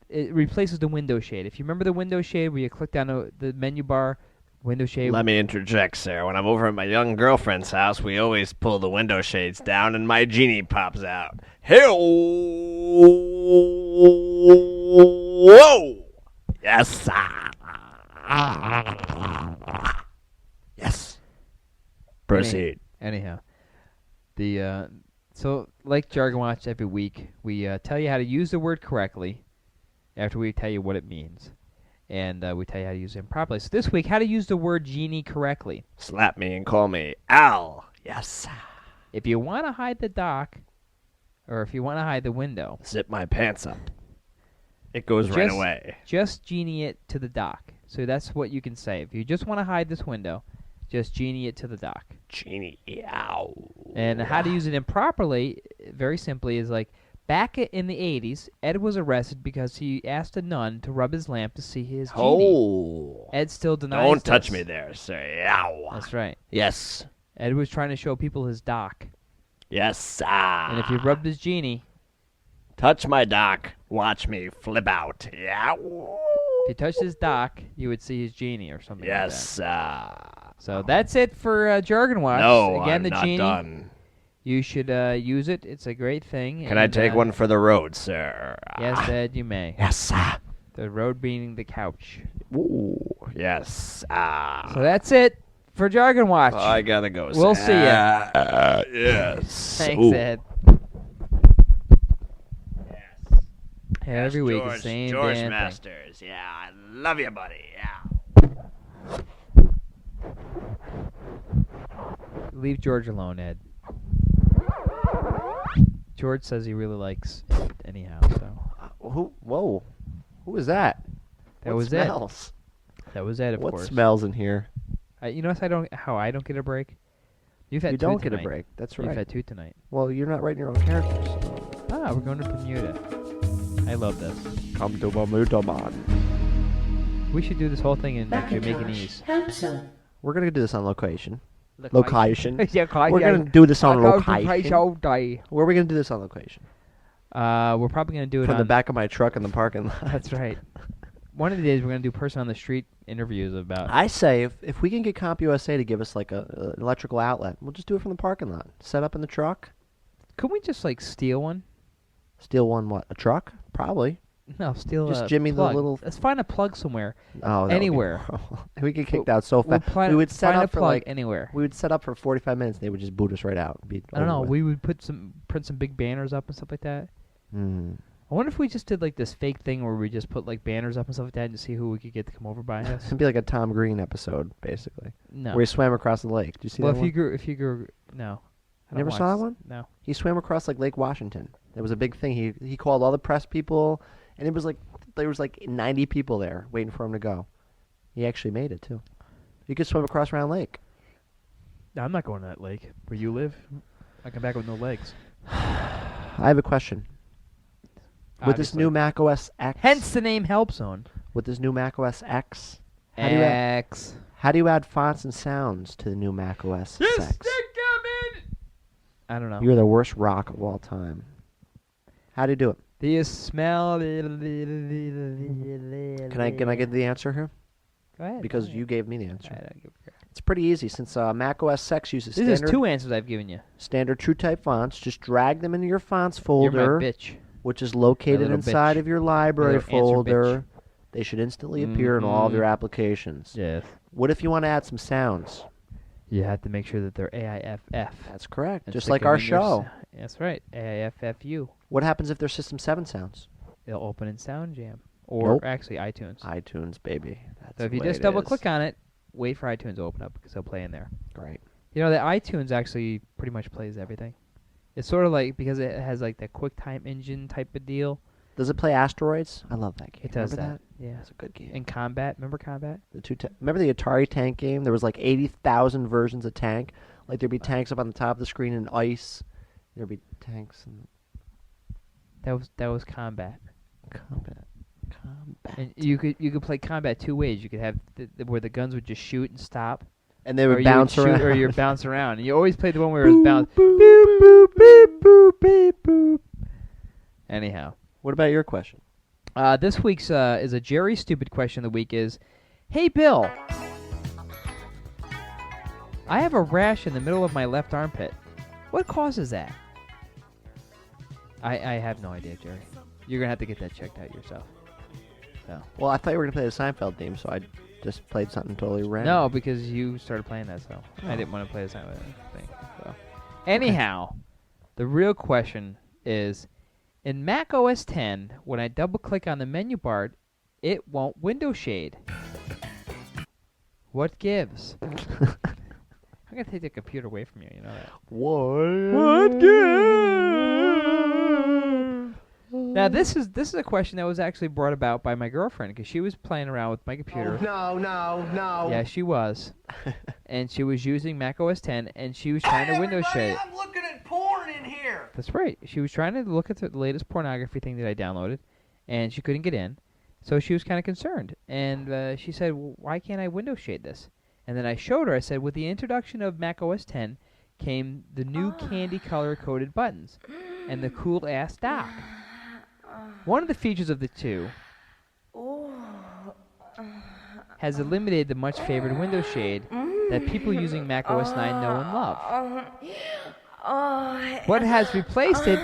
Speaker 5: it replaces the window shade. If you remember the window shade where you click down the menu bar, window shade.
Speaker 10: Let me interject, sir. When I'm over at my young girlfriend's house, we always pull the window shades down and my genie pops out. Whoa! Yes. Yes. Proceed.
Speaker 5: Anyhow, so like Jargon Watch every week, we tell you how to use the word correctly after we tell you what it means.
Speaker 9: and we tell you how to use them properly. So this week, how to use the word genie correctly.
Speaker 6: Slap me and call me Al. Yes.
Speaker 9: If you want to hide the dock, or if you want to hide the window,
Speaker 6: zip my pants up. It goes right away.
Speaker 9: Just genie it to the dock. So that's what you can say. If you just want to hide this window, just genie it to the dock.
Speaker 6: Genie, ow.
Speaker 9: And how to use it improperly, very simply, is like, back in the 80s, Ed was arrested because he asked a nun to rub his lamp to see his genie.
Speaker 6: Oh.
Speaker 9: Ed still denies
Speaker 6: Don't touch
Speaker 9: this.
Speaker 6: me there, sir. Ow.
Speaker 9: That's right.
Speaker 6: Yes.
Speaker 9: Ed was trying to show people his dock.
Speaker 6: Yes.
Speaker 9: And if you rubbed his genie...
Speaker 6: Touch my dock. Watch me flip out. Yeah.
Speaker 9: If you touched his dock, you would see his genie or something like that.
Speaker 6: Yes.
Speaker 9: So that's it for Jargon Watch.
Speaker 6: No,
Speaker 9: Again,
Speaker 6: I'm
Speaker 9: the
Speaker 6: not
Speaker 9: genie,
Speaker 6: done.
Speaker 9: You should use it. It's a great thing.
Speaker 6: Can I take one for the road, sir?
Speaker 9: Yes, Ed, you may.
Speaker 6: Yes, sir.
Speaker 9: The road being the couch.
Speaker 6: Ooh, yes.
Speaker 9: So that's it for Jargon Watch.
Speaker 6: I gotta go, sir.
Speaker 9: We'll see ya.
Speaker 6: Yes.
Speaker 9: Thanks,
Speaker 6: Ooh.
Speaker 9: Ed. Every week, the same
Speaker 10: George
Speaker 9: damn
Speaker 10: Masters. Yeah, I love you, buddy. Yeah.
Speaker 9: Leave George alone, Ed. George says he really likes Ed anyhow, so.
Speaker 6: Whoa. Who is that?
Speaker 9: That
Speaker 6: What
Speaker 9: was
Speaker 6: smells?
Speaker 9: Ed. That was Ed, of
Speaker 6: What
Speaker 9: course.
Speaker 6: smells in here?
Speaker 9: You notice how I don't get a break? You've had
Speaker 6: You
Speaker 9: two
Speaker 6: don't get a
Speaker 9: tonight.
Speaker 6: break. That's
Speaker 9: You've
Speaker 6: right.
Speaker 9: had 2 tonight.
Speaker 6: Well, you're not writing your own characters.
Speaker 9: We're going to Bermuda. I love this.
Speaker 6: Come to Bermuda, man.
Speaker 9: We should do this whole thing in
Speaker 15: Macintosh
Speaker 9: Jamaicanese.
Speaker 15: Help Zone.
Speaker 6: We're gonna do this on location.
Speaker 9: Location.
Speaker 6: We're gonna do this on location.
Speaker 9: Location.
Speaker 6: Where are we gonna do this on location?
Speaker 9: We're probably going to do it
Speaker 6: From
Speaker 9: on
Speaker 6: the back of my truck in the parking lot.
Speaker 9: That's right. One of the days we're going to do person on the street interviews about.
Speaker 6: I say if we can get CompUSA to give us like an electrical outlet, we'll just do it from the parking lot. Set up in the truck.
Speaker 9: Could we just like steal one?
Speaker 6: Steal one what? A truck? Probably.
Speaker 9: No, steal
Speaker 6: Just
Speaker 9: a
Speaker 6: Jimmy the
Speaker 9: plug.
Speaker 6: little.
Speaker 9: Let's find a plug somewhere.
Speaker 6: Oh, that would be
Speaker 9: anywhere.
Speaker 6: horrible. We get kicked out so
Speaker 9: We'll
Speaker 6: fast.
Speaker 9: find
Speaker 6: We would set
Speaker 9: a
Speaker 6: up for
Speaker 9: plug
Speaker 6: like
Speaker 9: anywhere.
Speaker 6: We would set up for 45 minutes. And they would just boot us right out.
Speaker 9: I don't know. We would print some big banners up and stuff like that.
Speaker 6: Hmm.
Speaker 9: I wonder if we just did like this fake thing where we just put like banners up and stuff like that and see who we could get to come over by us.
Speaker 6: It'd be like a Tom Green episode, basically.
Speaker 9: No.
Speaker 6: Where he swam across the lake. Do you see
Speaker 9: Well,
Speaker 6: that one?
Speaker 9: if you grew, no. I don't
Speaker 6: Never
Speaker 9: watch
Speaker 6: saw that
Speaker 9: this.
Speaker 6: one?
Speaker 9: No.
Speaker 6: He swam across like Lake Washington. There was a big thing. He called all the press people, and it was like there was like 90 people there waiting for him to go. He actually made it too. You could swim across Round Lake.
Speaker 9: I'm not going to that lake where you live. I come back with no legs.
Speaker 6: I have a question. With this new Mac OS X,
Speaker 9: hence the name Help Zone.
Speaker 6: With this new Mac OS X, how do you add fonts and sounds to the new Mac OS X?
Speaker 9: I don't know.
Speaker 6: You're the worst rock of all time. How do you do it?
Speaker 9: Do you smell?
Speaker 6: Can I get the answer here?
Speaker 9: Go ahead.
Speaker 6: Because
Speaker 9: go ahead.
Speaker 6: you gave me the answer.
Speaker 9: All right, I'll give it.
Speaker 6: It's pretty easy since Mac OS X uses
Speaker 9: This
Speaker 6: standard.
Speaker 9: is 2 answers I've given you.
Speaker 6: Standard TrueType fonts. Just drag them into your fonts
Speaker 9: You're
Speaker 6: folder,
Speaker 9: my bitch.
Speaker 6: which is located
Speaker 9: little
Speaker 6: inside
Speaker 9: bitch.
Speaker 6: of your library
Speaker 9: Your little answer
Speaker 6: folder.
Speaker 9: bitch.
Speaker 6: They should instantly appear in all of your applications.
Speaker 9: Yes.
Speaker 6: What if you want to add some sounds?
Speaker 9: You have to make sure that they're AIFF.
Speaker 6: That's correct.
Speaker 9: And
Speaker 6: Just
Speaker 9: stick
Speaker 6: like
Speaker 9: them
Speaker 6: our
Speaker 9: in your
Speaker 6: show.
Speaker 9: That's right. AIFFU.
Speaker 6: What happens if they're System 7 sounds?
Speaker 9: They'll open in Sound Jam. Or
Speaker 6: Nope.
Speaker 9: actually iTunes.
Speaker 6: iTunes, baby. That's
Speaker 9: So if
Speaker 6: the
Speaker 9: you
Speaker 6: way
Speaker 9: just
Speaker 6: it
Speaker 9: double
Speaker 6: is.
Speaker 9: click on it, wait for iTunes to open up because they'll play in there.
Speaker 6: Great.
Speaker 9: You know, the iTunes actually pretty much plays everything. It's sort of like, because it has like that QuickTime engine type of deal.
Speaker 6: Does it play Asteroids? I love that game.
Speaker 9: It does
Speaker 6: Remember
Speaker 9: that. Yeah.
Speaker 6: It's a good game.
Speaker 9: And Combat. Remember Combat?
Speaker 6: Remember the Atari Tank game? There was like 80,000 versions of Tank. Like there'd be tanks up on the top of the screen in ice. There'd be tanks and
Speaker 9: That was Combat.
Speaker 6: Combat.
Speaker 9: And you could play Combat 2 ways. You could have where the guns would just shoot and stop.
Speaker 6: And they would
Speaker 9: or you
Speaker 6: bounce
Speaker 9: shoot,
Speaker 6: around.
Speaker 9: Or you bounce around. And you always played the one where it was bounce.
Speaker 6: Boop, boop, beep, boop, beep, boop.
Speaker 9: Anyhow.
Speaker 6: What about your question?
Speaker 9: This week's is a Jerry Stupid question of the week is, hey, Bill, I have a rash in the middle of my left armpit. What causes that? I have no idea, Jerry. You're going to have to get that checked out yourself. So.
Speaker 6: Well, I thought you were going to play the Seinfeld theme, so I just played something totally random.
Speaker 9: No, because you started playing that, so I didn't want to play the Seinfeld thing. So. Anyhow, the real question is, in Mac OS X, when I double-click on the menu bar, it won't window shade. What gives? I'm gonna take the computer away from you. You know that.
Speaker 6: What
Speaker 9: gives? Now this is a question that was actually brought about by my girlfriend because she was playing around with my computer.
Speaker 6: Oh, no.
Speaker 9: Yeah, she was, and she was using Mac OS 10, and she was trying to window shade.
Speaker 7: I'm looking at porn in here.
Speaker 9: That's right. She was trying to look at the latest pornography thing that I downloaded, and she couldn't get in. So she was kind of concerned. And she said, well, why can't I window shade this? And then I showed her. I said, with the introduction of Mac OS 10 came the new candy color-coded buttons and the cool-ass dock. One of the features of the two has eliminated the much-favored window shade that people using Mac OS 9 know and love. What has replaced it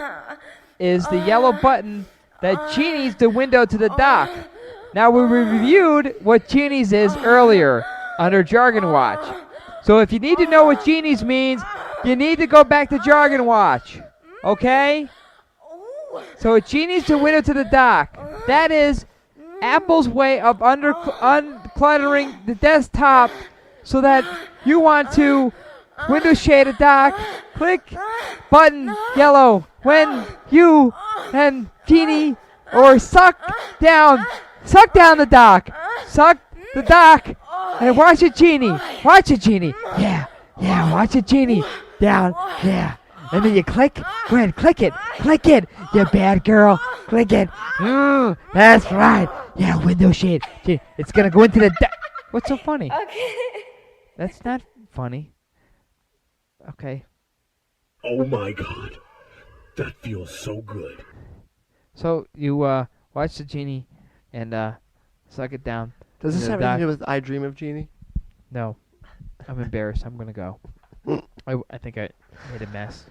Speaker 9: is the yellow button that Genie's the window to the dock. Now, we reviewed what Genie's is earlier under Jargon Watch. So if you need to know what Genie's means, you need to go back to Jargon Watch. Okay? So a Genie's the window to the dock. That is Apple's way of uncluttering the desktop so that you want to window shade a dock. Click button yellow when you and Genie or suck down the dock. Suck the dock and watch it, Genie. Watch it, Genie. Yeah, watch it, Genie. Down, yeah. And then you click. Go ahead, click it. Click it, you bad girl. Click it. That's right. Yeah, window shade. It's going to go into the dock. What's so funny?
Speaker 13: Okay.
Speaker 9: That's not funny. Okay.
Speaker 16: Oh my God. That feels so good.
Speaker 9: So you watch the Genie and suck it down.
Speaker 6: Does this have anything to do with I Dream of Genie?
Speaker 9: No. I'm embarrassed. I'm going to go. I think I made a mess.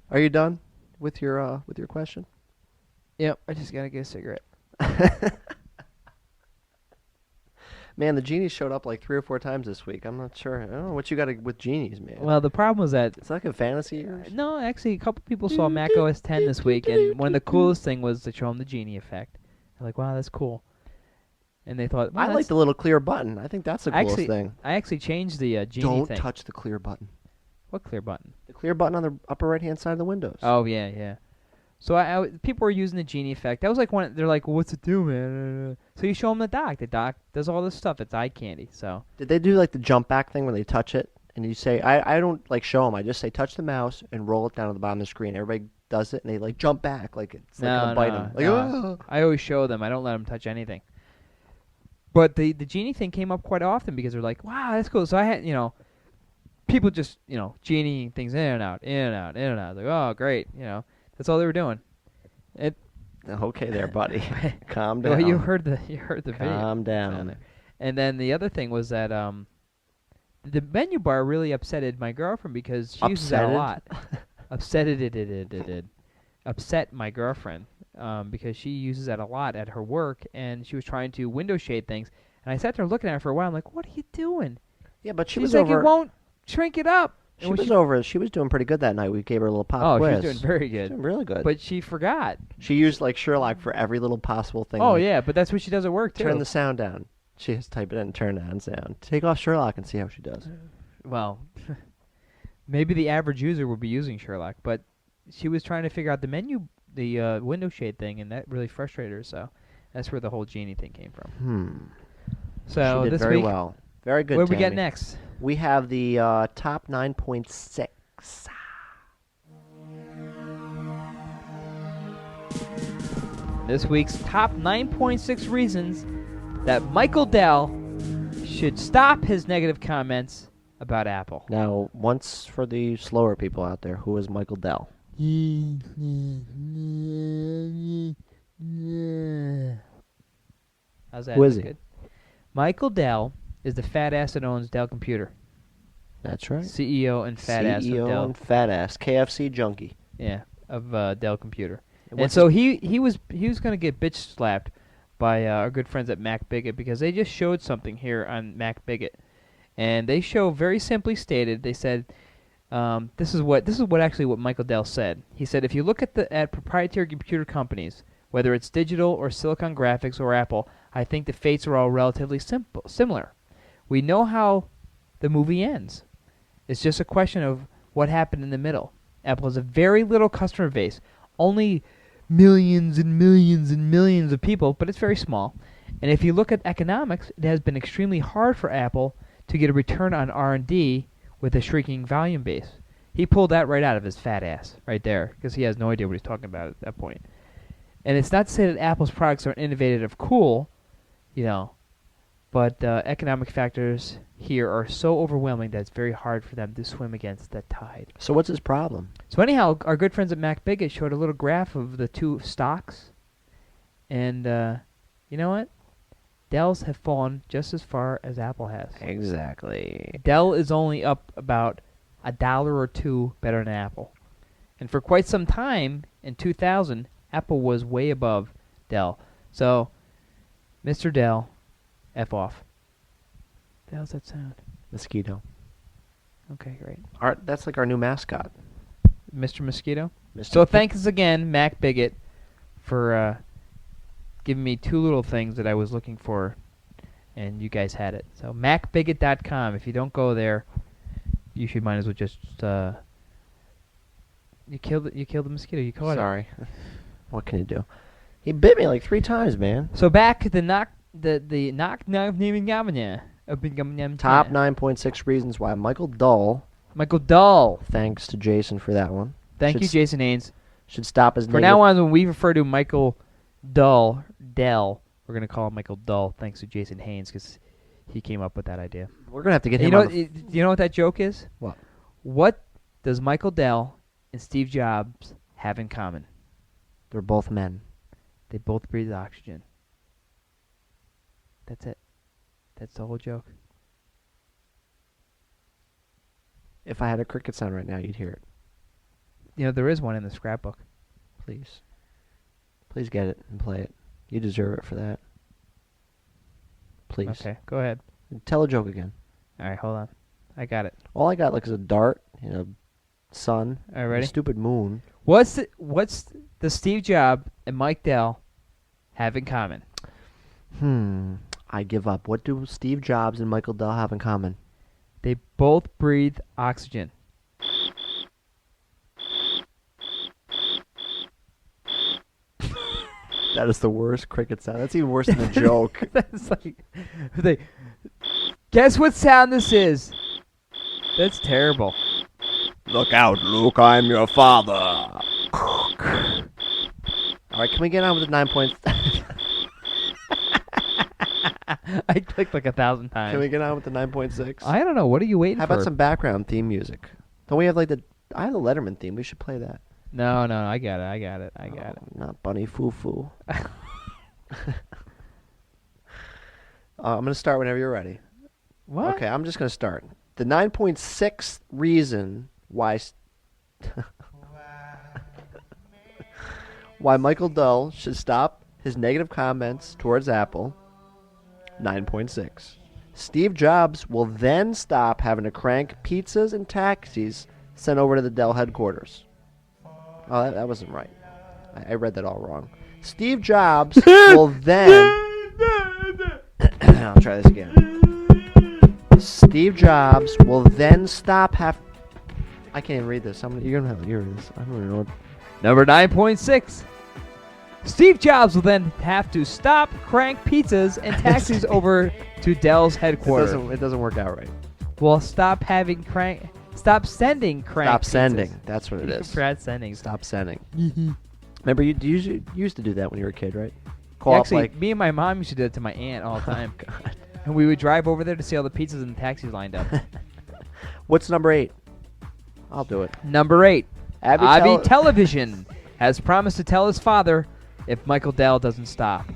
Speaker 6: Are you done with your question?
Speaker 9: Yep, I just got to get a cigarette.
Speaker 6: Man, the Genies showed up like 3 or 4 times this week. I'm not sure. I don't know what you got with Genies, man.
Speaker 9: Well, the problem was that...
Speaker 6: It's like a fantasy years?
Speaker 9: No, actually, a couple people saw Mac OS 10 this week, and one of the coolest thing was to show them the Genie effect. They're like, wow, that's cool. And they thought, well,
Speaker 6: I like the little clear button. I think that's the coolest thing.
Speaker 9: I actually changed the Genie thing.
Speaker 6: Don't touch the clear button.
Speaker 9: What clear button?
Speaker 6: The clear button on the upper right-hand side of the Windows.
Speaker 9: Oh, yeah. So people were using the Genie effect. That was like they're like, well, what's it do, man? So you show them the dock. The dock does all this stuff. It's eye candy. So
Speaker 6: did they do like the jump back thing where they touch it and you say, I don't like show them. I just say touch the mouse and roll it down to the bottom of the screen. Everybody does it and they like jump back like it's like gonna bite them. Like,
Speaker 9: no. I always show them. I don't let them touch anything. But the Genie thing came up quite often because they're like, wow, that's cool. So I had, people just, Genie things in and out, in and out, in and out. Like, oh, great. That's all they were doing.
Speaker 6: Okay there, buddy. Calm down.
Speaker 9: Well, you heard the video.
Speaker 6: Calm down.
Speaker 9: And then the other thing was that the menu bar really upsetted my girlfriend because she uses that a lot. Upset my girlfriend because she uses that a lot at her work, and she was trying to window shade things. And I sat there looking at her for a while. I'm like, what are you doing?
Speaker 6: Yeah, but
Speaker 9: She's like, it won't shrink it up.
Speaker 6: She was doing pretty good that night. We gave her a little pop quiz.
Speaker 9: Oh, she was doing very good.
Speaker 6: She was doing really good.
Speaker 9: But she forgot.
Speaker 6: She used like Sherlock for every little possible thing.
Speaker 9: Oh,
Speaker 6: like,
Speaker 9: yeah, but that's what she does at work, too.
Speaker 6: Turn the sound down. She has to type it in, turn down sound. Take off Sherlock and see how she does.
Speaker 9: Well, maybe the average user will be using Sherlock, but she was trying to figure out the menu, the window shade thing, and that really frustrated her, so that's where the whole Genie thing came from. So
Speaker 6: she did
Speaker 9: this
Speaker 6: very
Speaker 9: week,
Speaker 6: well. Very good,
Speaker 9: what do we
Speaker 6: Tammy.
Speaker 9: get next?
Speaker 6: We have the top 9.6.
Speaker 9: This week's top 9.6 reasons that Michael Dell should stop his negative comments about Apple.
Speaker 6: Now, once for the slower people out there, who is Michael Dell?
Speaker 9: How's that?
Speaker 6: Who is he?
Speaker 9: Good? Michael Dell is the fat ass that owns Dell Computer.
Speaker 6: That's right.
Speaker 9: CEO and fat ass of Dell.
Speaker 6: CEO and fat ass. KFC junkie.
Speaker 9: Yeah, of Dell Computer. And
Speaker 6: what's
Speaker 9: so he was going to get bitch slapped by our good friends at Mac Bigot because they just showed something here on Mac Bigot. And they show very simply stated, they said, This is what actually what Michael Dell said. He said, if you look at proprietary computer companies, whether it's digital or Silicon Graphics or Apple, I think the fates are all relatively similar. We know how the movie ends. It's just a question of what happened in the middle. Apple has a very little customer base, only millions and millions and millions of people, but it's very small. And if you look at economics, it has been extremely hard for Apple to get a return on R&D with a shrinking volume base. He pulled that right out of his fat ass right there, because he has no idea what he's talking about at that point. And it's not to say that Apple's products aren't innovative or cool, but economic factors here are so overwhelming that it's very hard for them to swim against that tide.
Speaker 6: So what's his problem?
Speaker 9: So anyhow, our good friends at MacBigot showed a little graph of the two stocks, and you know what? Dell's have fallen just as far as Apple has.
Speaker 6: Exactly.
Speaker 9: Dell is only up about $1 or $2 better than Apple. And for quite some time, in 2000, Apple was way above Dell. So, Mr. Dell, F off. The hell's that sound?
Speaker 6: Mosquito.
Speaker 9: Okay, great.
Speaker 6: That's like our new mascot.
Speaker 9: Mr. Mosquito?
Speaker 6: Mr.
Speaker 9: So thanks again, MacBigot, for giving me two little things that I was looking for, and you guys had it. So MacBigot.com. If you don't go there, you should might as well just you killed the mosquito. You caught it.
Speaker 6: Sorry. What can you do? He bit me like 3 times, man.
Speaker 9: So back to the knock naming
Speaker 6: Top 9.6 reasons why Michael Dell. Thanks to Jason for that one.
Speaker 9: Thank you, Jason Haynes.
Speaker 6: Should stop his.
Speaker 9: For now on, when we refer to Michael Dell, we're gonna call him Michael Dull. Thanks to Jason Haynes, because he came up with that idea.
Speaker 6: We're gonna have to get him.
Speaker 9: You know what that joke is?
Speaker 6: What?
Speaker 9: What does Michael Dell and Steve Jobs have in common?
Speaker 6: They're both men.
Speaker 9: They both breathe oxygen. That's it. That's the whole joke.
Speaker 6: If I had a cricket sound right now, you'd hear it.
Speaker 9: There is one in the scrapbook.
Speaker 6: Please get it and play it. You deserve it for that. Please.
Speaker 9: Okay, go ahead.
Speaker 6: Tell a joke again.
Speaker 9: All right, hold on. I got it.
Speaker 6: All I got is a dart, sun,
Speaker 9: All right, ready?
Speaker 6: a stupid moon.
Speaker 9: What's the Steve Jobs and Mike Dell have in common?
Speaker 6: I give up. What do Steve Jobs and Michael Dell have in common?
Speaker 9: They both breathe oxygen.
Speaker 6: That is the worst cricket sound. That's even worse than a joke.
Speaker 9: That's like, guess what sound this is? That's terrible.
Speaker 6: Look out, Luke, I'm your father. All right, can we get on with the 9 points?
Speaker 9: I clicked like 1,000 times.
Speaker 6: Can we get on with the 9.6?
Speaker 9: I don't know. What are you waiting for?
Speaker 6: How about some background theme music? Don't we have I have the Letterman theme. We should play that.
Speaker 9: No, I got it.
Speaker 6: Not Bunny Foo Foo. I'm going to start whenever you're ready.
Speaker 9: What?
Speaker 6: Okay, I'm just going to start. The 9.6 reason why why Michael Dell should stop his negative comments towards Apple. 9.6. Steve Jobs will then stop having to crank pizzas and taxis sent over to the Dell headquarters. Oh, that wasn't right. I read that all wrong. Steve Jobs will then... I'll try this again. Steve Jobs will then stop I can't even read this. You're going to have to hear this. I don't even know.
Speaker 9: Number 9.6. Steve Jobs will then have to stop crank pizzas and taxis over to Dell's headquarters.
Speaker 6: It doesn't work out right.
Speaker 9: Well, stop sending crank
Speaker 6: Stop sending.
Speaker 9: pizzas.
Speaker 6: That's what it is.
Speaker 9: Brad sending.
Speaker 6: Stop sending. Remember, you used to do that when you were a kid, right? Call
Speaker 9: Actually, me and my mom used to do it to my aunt all the time.
Speaker 6: Oh, God.
Speaker 9: And we would drive over there to see all the pizzas and the taxis lined up.
Speaker 6: What's number 8? I'll do it.
Speaker 9: Number 8.
Speaker 6: Abby
Speaker 9: Television has promised to tell his father if Michael Dell doesn't stop.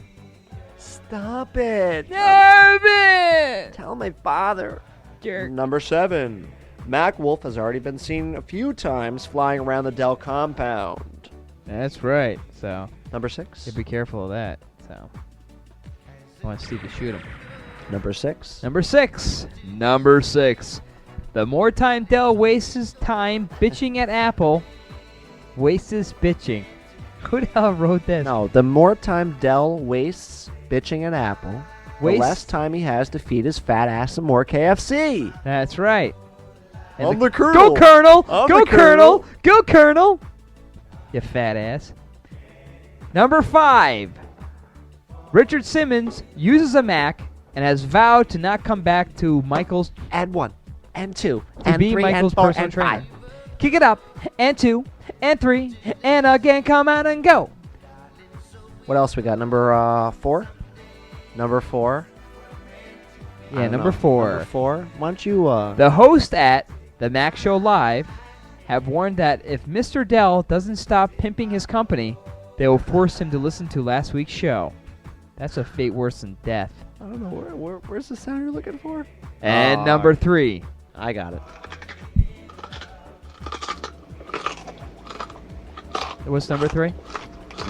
Speaker 6: Stop it.
Speaker 9: Stop it.
Speaker 6: Tell my father.
Speaker 9: Jerk.
Speaker 6: Number 7. Mac Wolf has already been seen a few times flying around the Dell compound.
Speaker 9: That's right. So
Speaker 6: number 6.
Speaker 9: You be careful of that. So I want Steve to shoot him.
Speaker 6: Number 6.
Speaker 9: Number 6. The more time Dell wastes his time bitching at Apple, wastes his bitching. Who the hell wrote this?
Speaker 6: No, the more time Dell wastes bitching at Apple, the less time he has to feed his fat ass some more KFC.
Speaker 9: That's right. And
Speaker 6: I'm the Colonel.
Speaker 9: Go Colonel!
Speaker 6: I'm
Speaker 9: Go
Speaker 6: the
Speaker 9: Colonel! Go Colonel! You fat ass. Number 5. Richard Simmons uses a Mac and has vowed to not come back to Michael's
Speaker 6: and 1 and 2
Speaker 9: to
Speaker 6: and
Speaker 9: be
Speaker 6: 3
Speaker 9: Michael's
Speaker 6: and 4
Speaker 9: personal
Speaker 6: and
Speaker 9: trainer.
Speaker 6: 5.
Speaker 9: Kick it up and 2 and 3 and again come out and go.
Speaker 6: What else we got? Number 4? Number 4?
Speaker 9: Yeah, number 4.
Speaker 6: Number 4? Why don't you...
Speaker 9: The host at The Mac Show Live have warned that if Mr. Dell doesn't stop pimping his company, they will force him to listen to last week's show. That's a fate worse than death.
Speaker 6: I don't know. Where's the sound you're looking for?
Speaker 9: And number 3.
Speaker 6: I got it.
Speaker 9: What's number 3?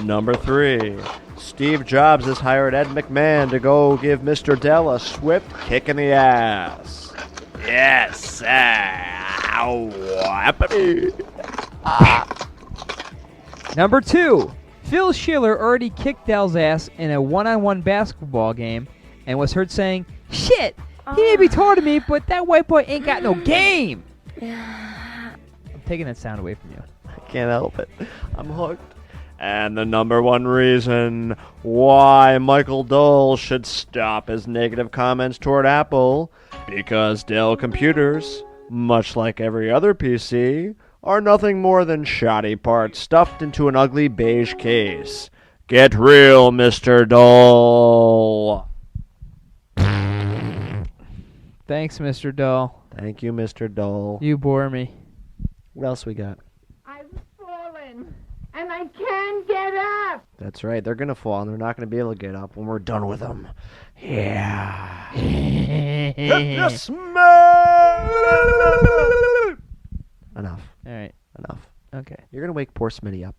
Speaker 6: Number 3. Steve Jobs has hired Ed McMahon to go give Mr. Dell a swift kick in the ass. Yes.
Speaker 9: Number 2. Phil Schiller already kicked Dell's ass in a one-on-one basketball game and was heard saying, "Shit, he may be taller than me, but that white boy ain't got no game." I'm taking that sound away from you.
Speaker 6: I can't help it. I'm hooked. And the number 1 reason why Michael Dole should stop his negative comments toward Apple, because Dell computers, much like every other PC, are nothing more than shoddy parts stuffed into an ugly beige case. Get real, Mr. Dole.
Speaker 9: Thanks, Mr. Dole.
Speaker 6: Thank you, Mr. Dole.
Speaker 9: You bore me.
Speaker 6: What else we got?
Speaker 4: I've fallen, and I can't get up.
Speaker 6: That's right. They're going to fall, and they're not going to be able to get up when we're done with them. Yeah. Yes, man! Enough.
Speaker 9: All right.
Speaker 6: Enough.
Speaker 9: Okay.
Speaker 6: You're going to wake poor Smitty up.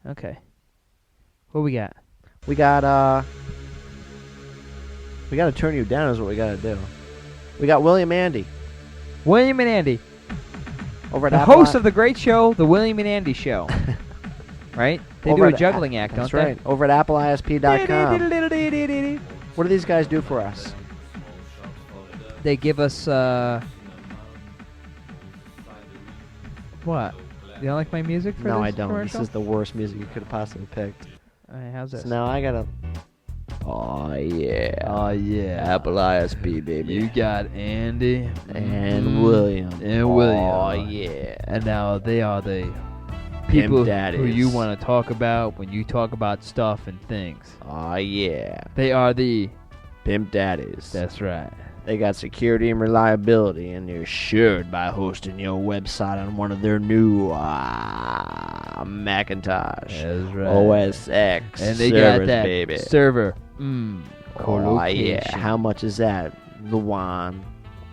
Speaker 9: Okay. What we got?
Speaker 6: We got to turn you down is what we got to do. We got William Andy.
Speaker 9: William and Andy.
Speaker 6: Over at
Speaker 9: the
Speaker 6: Apple
Speaker 9: host of the great show, The William and Andy Show. Right? They do a juggling act, don't
Speaker 6: they? That's right. Over at AppleISP.com. What do these guys do for us?
Speaker 9: They give us, what? You don't like my music for
Speaker 6: No,
Speaker 9: this
Speaker 6: I don't.
Speaker 9: commercial?
Speaker 6: This is the worst music you could have possibly picked.
Speaker 9: How's this?
Speaker 6: So now I gotta... Oh, yeah. Oh, yeah. Apple ISP, baby.
Speaker 9: You got Andy.
Speaker 6: And William.
Speaker 9: And William.
Speaker 6: Oh, yeah.
Speaker 9: And now they are the people
Speaker 6: Pimp
Speaker 9: who you
Speaker 6: daddies.
Speaker 9: want to talk about when you talk about stuff and things.
Speaker 6: Oh, yeah.
Speaker 9: They are the
Speaker 6: Pimp Daddies.
Speaker 9: That's right.
Speaker 6: They got security and reliability, and they're assured by hosting your website on one of their new Macintosh OS X
Speaker 9: and they
Speaker 6: servers,
Speaker 9: got that
Speaker 6: baby.
Speaker 9: server.
Speaker 6: Oh,
Speaker 9: Co-location.
Speaker 6: yeah. How much is that, Luan?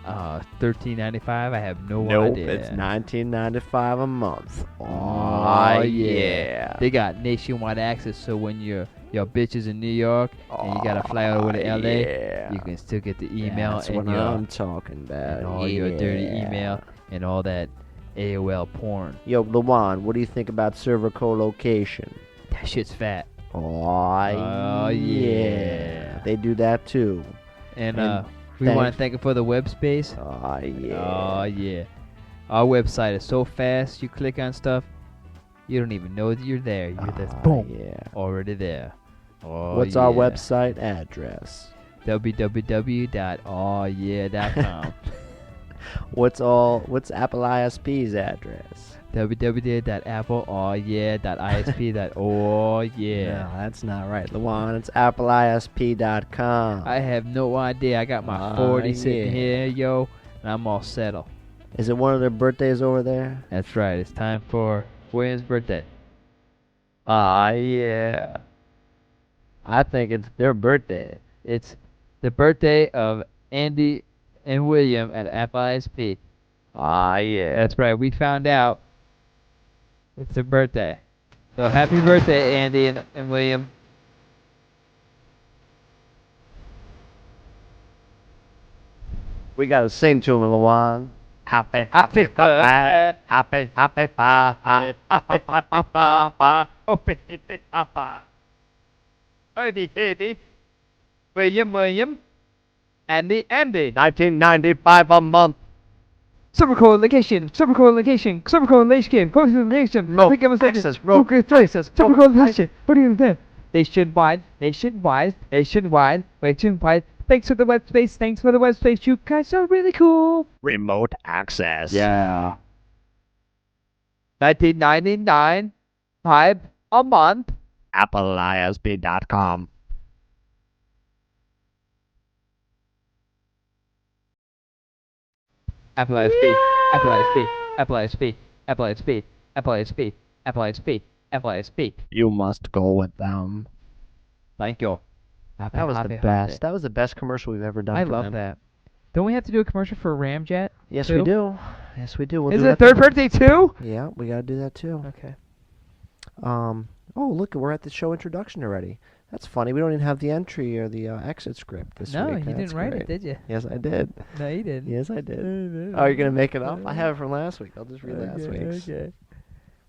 Speaker 9: $13.95. I have no
Speaker 6: Nope,
Speaker 9: idea.
Speaker 6: it's $19.95 a month. Oh, yeah.
Speaker 9: They got nationwide access, so when your bitch is in New York and you gotta fly over to LA,
Speaker 6: yeah.
Speaker 9: you can still get the email
Speaker 6: That's
Speaker 9: and
Speaker 6: what
Speaker 9: your
Speaker 6: I'm talking about.
Speaker 9: and all your dirty email and all that AOL porn.
Speaker 6: Yo, Luan, what do you think about server co-location?
Speaker 9: That shit's fat.
Speaker 6: Oh, yeah. They do that too.
Speaker 9: And we want to thank them for the web space.
Speaker 6: Oh, yeah.
Speaker 9: Oh, yeah. Our website is so fast, you click on stuff, you don't even know that you're there. You're just, boom, already there. Oh,
Speaker 6: What's our website address?
Speaker 9: www.awyeah.com.
Speaker 6: What's Apple ISP's address?
Speaker 9: www.appleawyeah.isp.org.
Speaker 6: No, that's not right, Luan. It's AppleISP.com.
Speaker 9: I have no idea. I got my 40 sitting here, yo, and I'm all settled.
Speaker 6: Is it one of their birthdays over there?
Speaker 9: That's right. It's time for William's birthday.
Speaker 6: Yeah. I think it's their birthday.
Speaker 9: It's the birthday of Andy and William at Apple ISP.
Speaker 6: Yeah.
Speaker 9: That's right. We found out it's their birthday. So happy birthday, Andy and William.
Speaker 6: We gotta sing to him, Luan.
Speaker 10: Happy, happy, happy, happy, happy,
Speaker 5: William, Andy,
Speaker 10: 1995 a month.
Speaker 5: super cool location, super cool post location,
Speaker 10: No,
Speaker 5: quick demonstration,
Speaker 10: access, no,
Speaker 5: places, super cool location, what do you think? Nationwide, thanks for the web space, you guys are really cool.
Speaker 10: Remote access.
Speaker 5: Yeah. 1999, 5 a month.
Speaker 10: AppleISP.com.
Speaker 5: Apple ISP, Apple ISP, Apple ISP, Apple ISP, Apple ISP, Apple ISP, Apple ISP.
Speaker 10: You must go with them.
Speaker 5: Thank you.
Speaker 6: That was the best. That was the best commercial we've ever done.
Speaker 9: I
Speaker 6: for
Speaker 9: love
Speaker 6: them.
Speaker 9: that. Don't we have to do a commercial for Ramjet?
Speaker 6: Yes,
Speaker 9: too?
Speaker 6: we do. Yes, we do. We'll
Speaker 5: Is
Speaker 6: do
Speaker 5: it
Speaker 6: that
Speaker 5: third
Speaker 6: too.
Speaker 5: birthday too?
Speaker 6: Yeah, we gotta do that too.
Speaker 9: Okay.
Speaker 6: Oh, look, we're at the show introduction already. That's funny. We don't even have the entry or the exit script this
Speaker 9: No,
Speaker 6: week.
Speaker 9: you
Speaker 6: That's
Speaker 9: didn't write it,
Speaker 6: great.
Speaker 9: did you?
Speaker 6: Yes, I did.
Speaker 9: No, you didn't.
Speaker 6: Yes, I did. Oh, you're gonna make it up? I have it from last week. I'll just read last week's.
Speaker 9: Okay.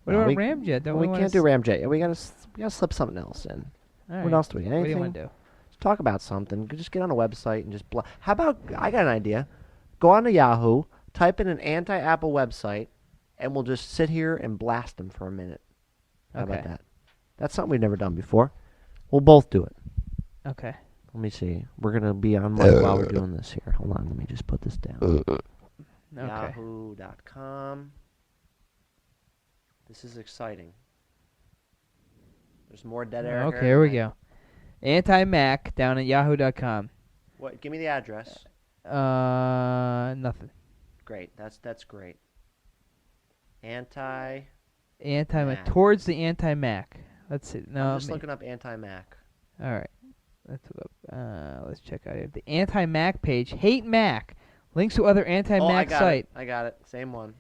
Speaker 9: What
Speaker 6: No,
Speaker 9: about
Speaker 6: we-
Speaker 9: Ramjet? Don't
Speaker 6: we
Speaker 9: we
Speaker 6: can't do Ramjet. Yeah, we gotta slip something else in.
Speaker 9: All
Speaker 6: What
Speaker 9: right.
Speaker 6: else do we? Anything?
Speaker 9: What do you want to do?
Speaker 6: Just talk about something. Just get on a website and just How about? I got an idea. Go on to Yahoo, type in an anti-Apple website, and we'll just sit here and blast them for a minute. How about
Speaker 9: Okay.
Speaker 6: that? That's something we've never done before. We'll both do it.
Speaker 9: Okay.
Speaker 6: Let me see. We're gonna be on mic while we're doing this here. Hold on. Let me just put this down.
Speaker 9: Okay.
Speaker 6: Yahoo.com. This is exciting. There's more dead air.
Speaker 9: Okay, here we go. Anti-Mac down at yahoo.com.
Speaker 6: What? Give me the address.
Speaker 9: Nothing.
Speaker 6: Great. That's great. Anti-Mac.
Speaker 9: Anti-Mac. Towards the anti-Mac. Let's see. No.
Speaker 6: I'm just looking up anti-Mac.
Speaker 9: All right. Let's check out here. The anti-Mac page. Hate Mac. Links to other anti-Mac site.
Speaker 6: I got it. Same one.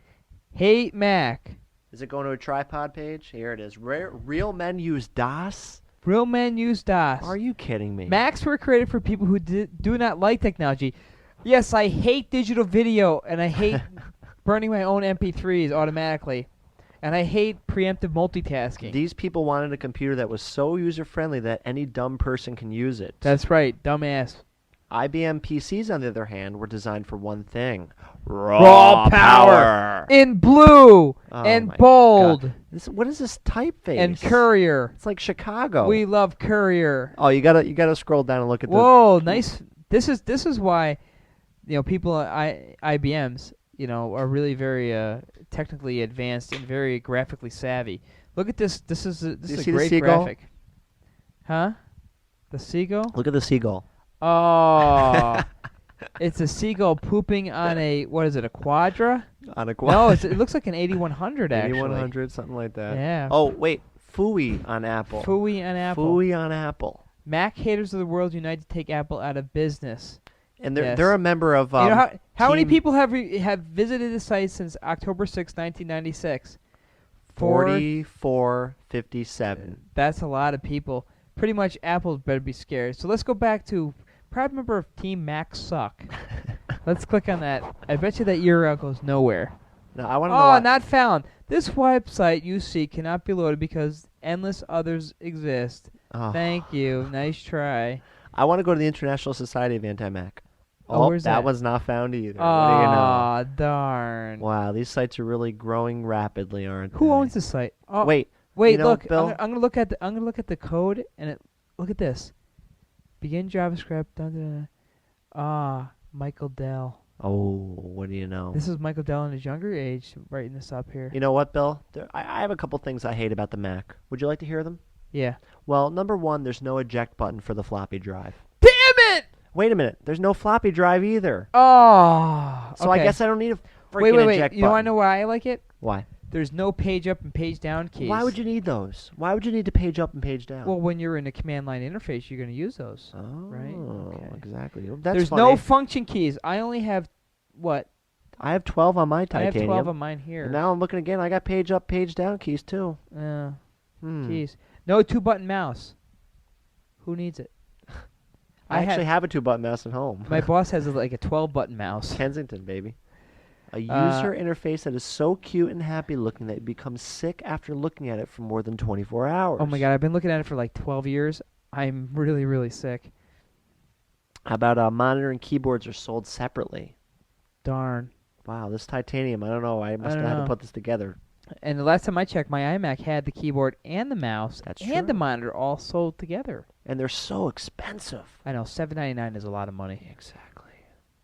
Speaker 9: Hate Mac.
Speaker 6: Is it going to a tripod page? Here it is. Real men use DOS?
Speaker 9: Real men use DOS.
Speaker 6: Are you kidding me?
Speaker 9: Macs were created for people who do not like technology. Yes, I hate digital video, and I hate burning my own MP3s automatically. And I hate preemptive multitasking.
Speaker 6: These people wanted a computer that was so user-friendly that any dumb person can use it.
Speaker 9: That's right, dumbass.
Speaker 6: IBM PCs, on the other hand, were designed for one thing.
Speaker 9: Raw power. In blue
Speaker 6: Oh
Speaker 9: and
Speaker 6: my
Speaker 9: bold.
Speaker 6: God. What is this typeface?
Speaker 9: And Courier.
Speaker 6: It's like Chicago.
Speaker 9: We love Courier.
Speaker 6: Oh, you gotta scroll down and look at
Speaker 9: Whoa, nice. This is why, people at IBMs, are really very technically advanced and very graphically savvy. Look at this. This is a great graphic. Huh? The seagull?
Speaker 6: Look at the seagull.
Speaker 9: Oh, it's a seagull pooping on a, what is it, a Quadra?
Speaker 6: On a Quadra.
Speaker 9: No, it looks like an 8100 actually.
Speaker 6: 8100, something like that.
Speaker 9: Yeah.
Speaker 6: Oh, wait. Fooey on Apple.
Speaker 9: Fooey on Apple.
Speaker 6: Fooey on Apple.
Speaker 9: Mac haters of the world unite to take Apple out of business.
Speaker 6: And they're a member of
Speaker 9: how many people have visited the site since October 6, 1996?
Speaker 6: 4457.
Speaker 9: That's a lot of people. Pretty much Apple better be scared. So let's go back to proud member of Team Mac Suck. Let's click on that. I bet you that URL goes nowhere.
Speaker 6: No, I want to know. Oh,
Speaker 9: not found. This website you see cannot be loaded because endless others exist.
Speaker 6: Oh.
Speaker 9: Thank you. Nice try.
Speaker 6: I want to go to the International Society of Anti-Mac.
Speaker 9: Oh, where's that?
Speaker 6: That one's not found either.
Speaker 9: Aw,
Speaker 6: What do you know?
Speaker 9: darn.
Speaker 6: Wow, these sites are really growing rapidly, aren't they?
Speaker 9: Who owns the site? Oh,
Speaker 6: Wait,
Speaker 9: look.
Speaker 6: Bill?
Speaker 9: I'm gonna look at the code and look at this. Begin JavaScript. Michael Dell.
Speaker 6: Oh, what do you know?
Speaker 9: This is Michael Dell in his younger age writing this up here.
Speaker 6: You know what, Bill? I have a couple things I hate about the Mac. Would you like to hear them?
Speaker 9: Yeah.
Speaker 6: Well, number one, there's no eject button for the floppy drive.
Speaker 9: Damn it!
Speaker 6: Wait a minute. There's no floppy drive either.
Speaker 9: Oh.
Speaker 6: So I
Speaker 9: okay.
Speaker 6: guess I don't need a freaking
Speaker 9: wait.
Speaker 6: eject button.
Speaker 9: You know I know why I like it?
Speaker 6: Why?
Speaker 9: There's no page up and page down keys.
Speaker 6: Why would you need those? Why would you need to page up and page down?
Speaker 9: Well, when you're in a command line interface, you're going to use those.
Speaker 6: Oh,
Speaker 9: right? Okay.
Speaker 6: Exactly. That's
Speaker 9: There's
Speaker 6: funny.
Speaker 9: no function keys. I only have, what?
Speaker 6: I have 12 on my
Speaker 9: I
Speaker 6: titanium.
Speaker 9: have 12 on mine here.
Speaker 6: And now I'm looking again. I got page up, page down keys too.
Speaker 9: Keys. No 2-button mouse. Who needs it?
Speaker 6: I actually have a 2-button mouse at home.
Speaker 9: My boss has like a 12-button mouse.
Speaker 6: Kensington, baby. A user interface that is so cute and happy looking that you become sick after looking at it for more than 24 hours.
Speaker 9: Oh my god, I've been looking at it for like 12 years. I'm really, really sick.
Speaker 6: How about monitor and keyboards are sold separately?
Speaker 9: Darn.
Speaker 6: Wow, this titanium, I don't know. I must have had to put this together.
Speaker 9: And the last time I checked, my iMac had the keyboard and the mouse and the monitor all sold together.
Speaker 6: And they're so expensive.
Speaker 9: I know, $7.99 is a lot of money.
Speaker 6: Exactly.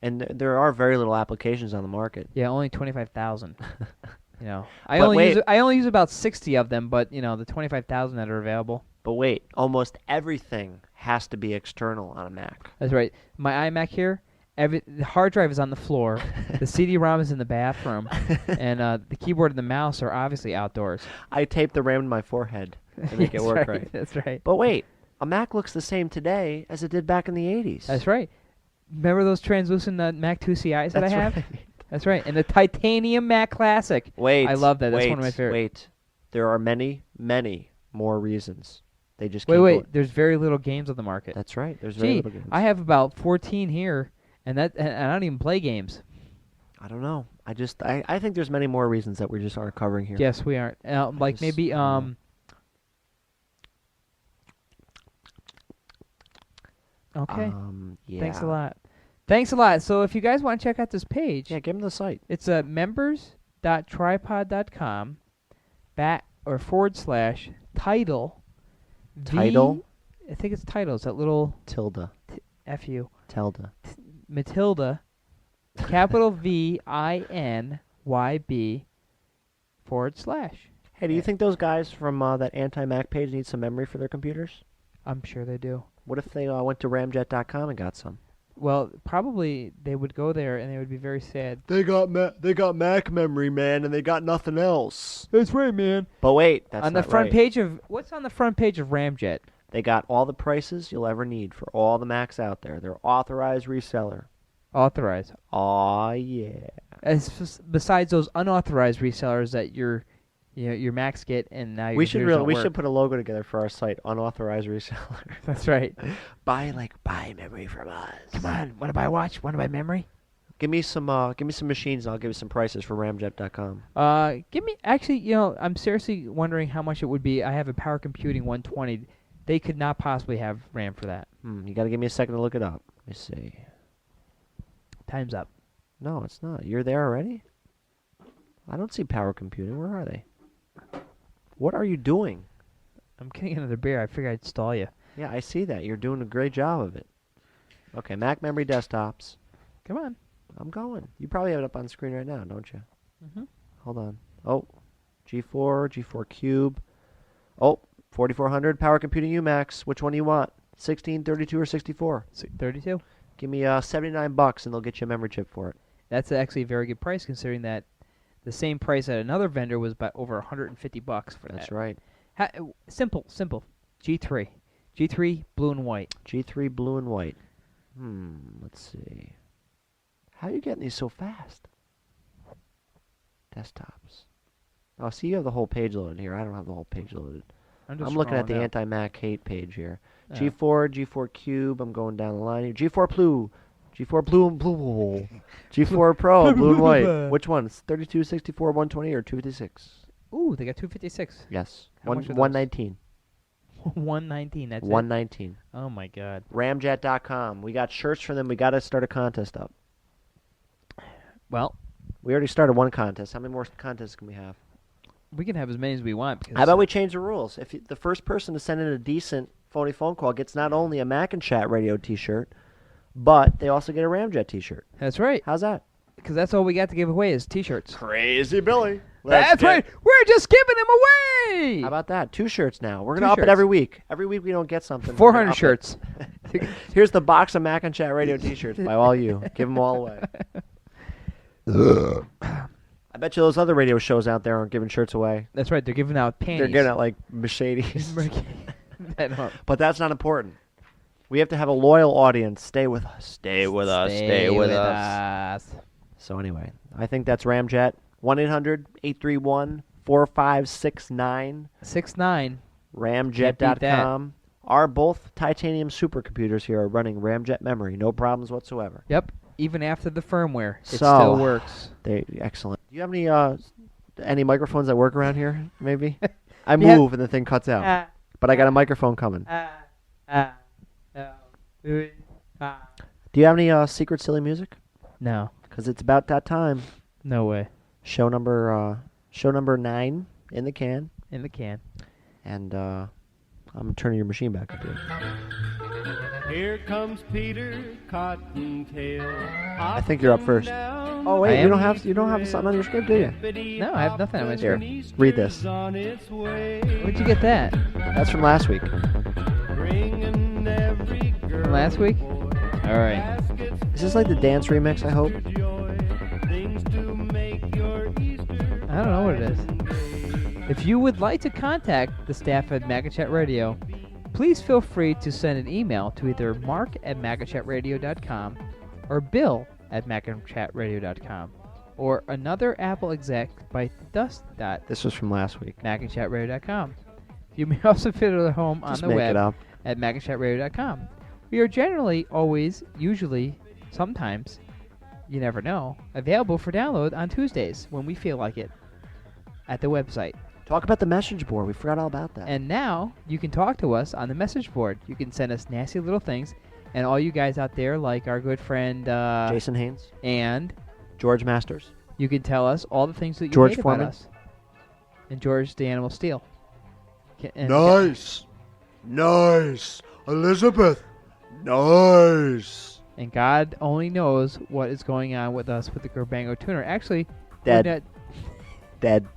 Speaker 6: And there are very little applications on the market.
Speaker 9: Yeah, only 25,000. You know, I
Speaker 6: But
Speaker 9: only use about 60 of them, but you know, the 25,000 that are available.
Speaker 6: But wait, almost everything has to be external on a Mac.
Speaker 9: That's right. My iMac here, the hard drive is on the floor, the CD-ROM is in the bathroom, and the keyboard and the mouse are obviously outdoors.
Speaker 6: I taped the RAM to my forehead to make it work right.
Speaker 9: That's right.
Speaker 6: But wait, a Mac looks the same today as it did back in the 80s.
Speaker 9: That's right. Remember those translucent Mac 2CIs that I have?
Speaker 6: Right.
Speaker 9: That's right. And the titanium Mac Classic.
Speaker 6: Wait.
Speaker 9: I love that. That's one of my favorites.
Speaker 6: Wait. There are many, many more reasons. They just
Speaker 9: wait. There's very little games on the market.
Speaker 6: That's right. There's very little games.
Speaker 9: I have about 14 here, and I don't even play games.
Speaker 6: I don't know. I think there's many more reasons that we just aren't covering here.
Speaker 9: Yes, we aren't. Like maybe Okay.
Speaker 6: Yeah.
Speaker 9: Thanks a lot. Thanks a lot. So if you guys want to check out this page,
Speaker 6: give them the site.
Speaker 9: It's members.tripod.com /title.
Speaker 6: Title?
Speaker 9: I think it's title. It's that little
Speaker 6: tilde.
Speaker 9: F-U.
Speaker 6: Tilde.
Speaker 9: Matilda. Capital VINYB /.
Speaker 6: Hey, do you think those guys from that anti-Mac page need some memory for their computers?
Speaker 9: I'm sure they do.
Speaker 6: What if they went to ramjet.com and got some?
Speaker 9: Well, probably they would go there and they would be very sad.
Speaker 6: They got Mac memory, man, and they got nothing else.
Speaker 9: That's right, man.
Speaker 6: But wait, that's
Speaker 9: on the
Speaker 6: not
Speaker 9: front
Speaker 6: right.
Speaker 9: page of what's on the front page of Ramjet?
Speaker 6: They got all the prices you'll ever need for all the Macs out there. They're authorized reseller.
Speaker 9: Authorized.
Speaker 6: Aw, yeah.
Speaker 9: Besides those unauthorized resellers that your Macs get, and now
Speaker 6: we should put a logo together for our site, unauthorized reseller.
Speaker 9: That's right.
Speaker 6: buy memory from us.
Speaker 9: Come on, want to buy a watch? Want to buy memory?
Speaker 6: Give me some machines, and I'll give you some prices for ramjet.com.
Speaker 9: I'm seriously wondering how much it would be. I have a Power Computing 120. They could not possibly have RAM for that.
Speaker 6: You got to give me a second to look it up. Let me see.
Speaker 9: Time's up.
Speaker 6: No, it's not. You're there already? I don't see Power Computing. Where are they? What are you doing?
Speaker 9: I'm getting another beer. I figured I'd stall you.
Speaker 6: Yeah, I see that. You're doing a great job of it. Okay, Mac memory desktops.
Speaker 9: Come on.
Speaker 6: I'm going. You probably have it up on screen right now, don't you?
Speaker 9: Mm-hmm.
Speaker 6: Hold on. Oh, G4 Cube. Oh, 4400 Power Computing UMax. Which one do you want? 16, 32, or 64?
Speaker 9: 32.
Speaker 6: Give me $79 and they'll get you a memory chip for it.
Speaker 9: That's actually a very good price considering that the same price at another vendor was about over $150 for that.
Speaker 6: That's right.
Speaker 9: Simple. G3. G3 blue and white.
Speaker 6: G3 blue and white. Let's see. How are you getting these so fast? Desktops. Oh, see, you have the whole page loaded here. I don't have the whole page loaded. I'm looking at the anti-Mac hate page here. G4 Cube. I'm going down the line here. G4 Blue. G4 Blue and Blue. G4 Pro, blue and white. Which one? It's 32, 64, 120, or 256?
Speaker 9: Ooh, they got 256.
Speaker 6: Yes.
Speaker 9: How much are those?
Speaker 6: 119.
Speaker 9: 119, that's
Speaker 6: 119.
Speaker 9: it? Oh, my God.
Speaker 6: Ramjet.com. We got shirts for them. We got to start a contest up.
Speaker 9: Well,
Speaker 6: we already started one contest. How many more contests can we have?
Speaker 9: We can have as many as we want.
Speaker 6: How about we change the rules? If the first person to send in a decent phony phone call gets not only a Macinchat Radio t-shirt, but they also get a Ramjet t-shirt.
Speaker 9: That's right.
Speaker 6: How's that?
Speaker 9: Because that's all we got to give away is t-shirts.
Speaker 6: Crazy Billy.
Speaker 9: That's right. We're just giving them away.
Speaker 6: How about that? 2 shirts now. We're going to up it every week. Every week we don't get something.
Speaker 9: 400 shirts.
Speaker 6: Here's the box of Macinchat Radio t-shirts by all you. Give them all away. I bet you those other radio shows out there aren't giving shirts away.
Speaker 9: That's right. They're giving out panties.
Speaker 6: They're giving out like Mercedes. But that's not important. We have to have a loyal audience. Stay with us. Stay with us. Stay with us. So anyway, I think that's Ramjet. 1-800-831-4569.
Speaker 9: 69.
Speaker 6: Ramjet.com. Our both titanium supercomputers here are running Ramjet memory. No problems whatsoever.
Speaker 9: Yep. even after the firmware, it
Speaker 6: So,
Speaker 9: still works.
Speaker 6: Excellent. Do you have any microphones that work around here? Maybe. I
Speaker 9: Yeah.
Speaker 6: move and the thing cuts out. But I got a microphone coming. Do you have any secret silly music?
Speaker 9: No.
Speaker 6: Because it's about that time.
Speaker 9: No way.
Speaker 6: Show number 9 in the can.
Speaker 9: In the can.
Speaker 6: And I'm turning your machine back up here.
Speaker 3: Here comes Peter Cottontail.
Speaker 6: I think you're up first. Oh wait, you don't have something on your script, do you?
Speaker 9: No, I have nothing on my
Speaker 6: Here,
Speaker 9: script.
Speaker 6: read this.
Speaker 9: Where'd you get that?
Speaker 6: That's from last week.
Speaker 9: From last week? All right.
Speaker 6: Is this like the dance remix? I hope.
Speaker 9: I don't know what it is. If you would like to contact the staff at Macinchat Radio, please feel free to send an email to either mark@macinchatradio.com or bill@macinchatradio.com or another Apple exec by
Speaker 6: This was from last week.
Speaker 9: dust.macinchatradio.com. You may also feel at home on
Speaker 6: Just
Speaker 9: the
Speaker 6: make
Speaker 9: web
Speaker 6: it up.
Speaker 9: at macinchatradio.com. We are generally, always, usually, sometimes, you never know, available for download on Tuesdays when we feel like it at the website.
Speaker 6: Talk about the message board. We forgot all about that.
Speaker 9: And now you can talk to us on the message board. You can send us nasty little things, and all you guys out there, like our good friend
Speaker 6: Jason Haynes
Speaker 9: and
Speaker 6: George Masters,
Speaker 9: you can tell us all the things that you
Speaker 6: George
Speaker 9: hate
Speaker 6: Foreman.
Speaker 9: about us. And George the Animal Steel.
Speaker 17: Nice. Elizabeth. Nice.
Speaker 9: And God only knows what is going on with us with the Gorbango tuner. Actually,
Speaker 6: Dead. Dead.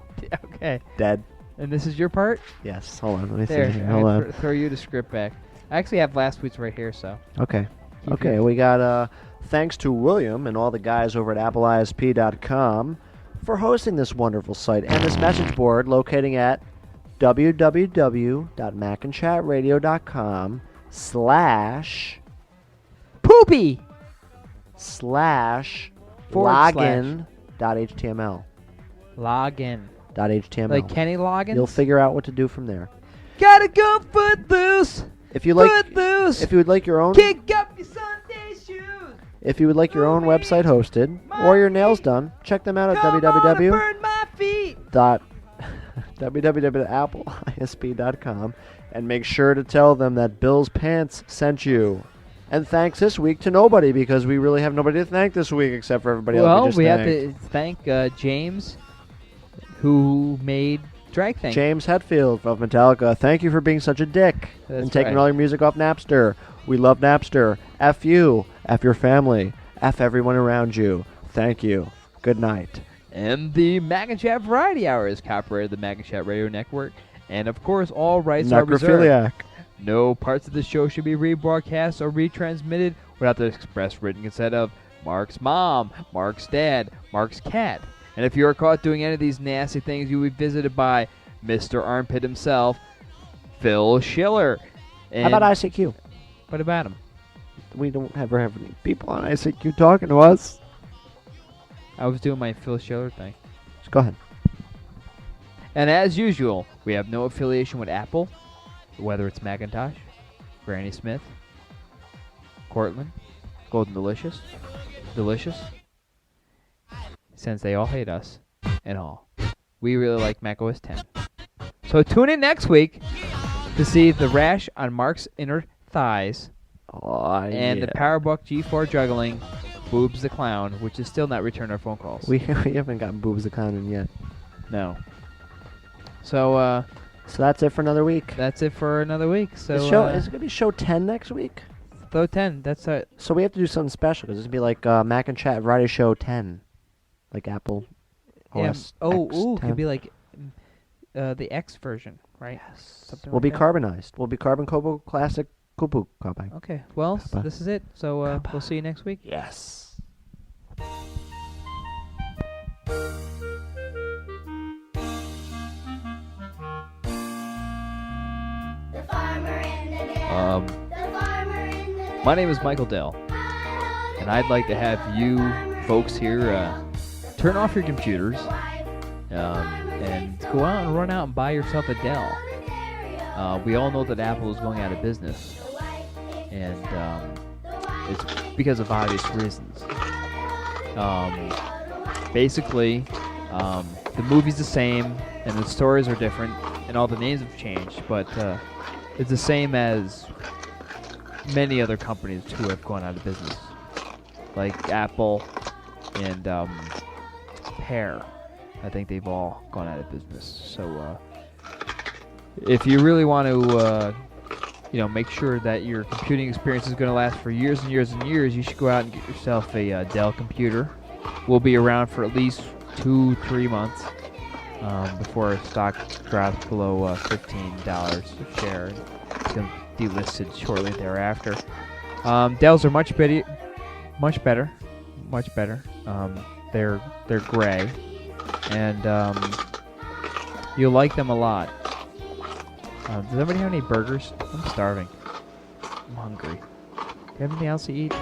Speaker 9: Okay.
Speaker 6: Dead.
Speaker 9: And this is your part?
Speaker 6: Yes. Hold on. Let me
Speaker 9: There,
Speaker 6: see. Here.
Speaker 9: I
Speaker 6: Hold on.
Speaker 9: throw you the script back. I actually have last week's right here, so.
Speaker 6: Okay.
Speaker 9: Keep
Speaker 6: Okay,
Speaker 9: yours.
Speaker 6: we got thanks to William and all the guys over at appleisp.com for hosting this wonderful site and this message board locating at
Speaker 9: www.macinchatradio.com/poopy
Speaker 6: /login.html.
Speaker 9: Login.
Speaker 6: .html.
Speaker 9: Like Kenny Loggins?
Speaker 6: You'll figure out what to do from there.
Speaker 9: Gotta go footloose.
Speaker 6: If you like,
Speaker 9: Footloose.
Speaker 6: if you would like your own,
Speaker 9: Kick up your Sunday shoes.
Speaker 6: if you would like your own website hosted or your nails done, check them out at www.appleisp.com and make sure to tell them that Bill's Pants sent you. And thanks this week to nobody because we really have nobody to thank this week except for everybody else.
Speaker 9: Well,
Speaker 6: just
Speaker 9: we have
Speaker 6: thanked.
Speaker 9: to thank James, who made Drag Thing.
Speaker 6: James Hetfield of Metallica, thank you for being such a dick
Speaker 9: That's
Speaker 6: and taking
Speaker 9: right.
Speaker 6: all your music off Napster. We love Napster. F you. F your family. F everyone around you. Thank you. Good night.
Speaker 9: And the Macinchat Variety Hour is copyrighted the Macinchat Radio Network. And, of course, all rights are reserved.
Speaker 6: Necrophiliac.
Speaker 9: No parts of the show should be rebroadcast or retransmitted without the express written consent of Mark's mom, Mark's dad, Mark's cat. And if you are caught doing any of these nasty things, you will be visited by Mr. Armpit himself, Phil Schiller. And
Speaker 6: How about ICQ?
Speaker 9: What about him?
Speaker 6: We don't ever have any people on ICQ talking to us.
Speaker 9: I was doing my Phil Schiller thing.
Speaker 6: Just go ahead.
Speaker 9: And as usual, we have no affiliation with Apple, whether it's Macintosh, Granny Smith, Cortland, Golden Delicious, since they all hate us and all. We really like Mac OS 10. So tune in next week to see the rash on Mark's inner thighs and the PowerBook G4 juggling Boobs the Clown, which is still not returning our phone calls.
Speaker 6: We haven't gotten Boobs the Clown in yet.
Speaker 9: No. So
Speaker 6: that's it for another week.
Speaker 9: That's it for another week. So
Speaker 6: is it going to be show 10 next week?
Speaker 9: Show 10. That's it.
Speaker 6: So we have to do something special because it's going to be like Macinchat Variety Show 10. Like Apple OS
Speaker 9: it
Speaker 6: X10.
Speaker 9: could be like the X version, right?
Speaker 6: Yes.
Speaker 9: Something
Speaker 6: We'll
Speaker 9: like
Speaker 6: be
Speaker 9: that.
Speaker 6: carbonized. We'll be Carbon Kobo Classic Kupu Copy.
Speaker 9: Okay. Well,
Speaker 6: Kappa.
Speaker 9: this is it. So we'll see you next week.
Speaker 6: Yes.
Speaker 9: My name is Michael Dell, and I'd like to have you folks here turn off your computers and go out and run out and buy yourself a Dell. We all know that Apple is going out of business, and it's because of obvious reasons.
Speaker 5: Basically, the movie's the same, and the stories are different, and all the names have changed, but it's the same as many other companies who have gone out of business, like Apple and Pear. I think they've all gone out of business. So if you really want to make sure that your computing experience is going to last for years and years and years, you should go out and get yourself a Dell computer. We'll be around for at least 2-3 months before stock drops below $15 a share. It's going to be delisted shortly thereafter. Dells are much better. They're gray, and you'll like them a lot. Does anybody have any burgers? I'm starving. I'm hungry. Do you have anything else to eat?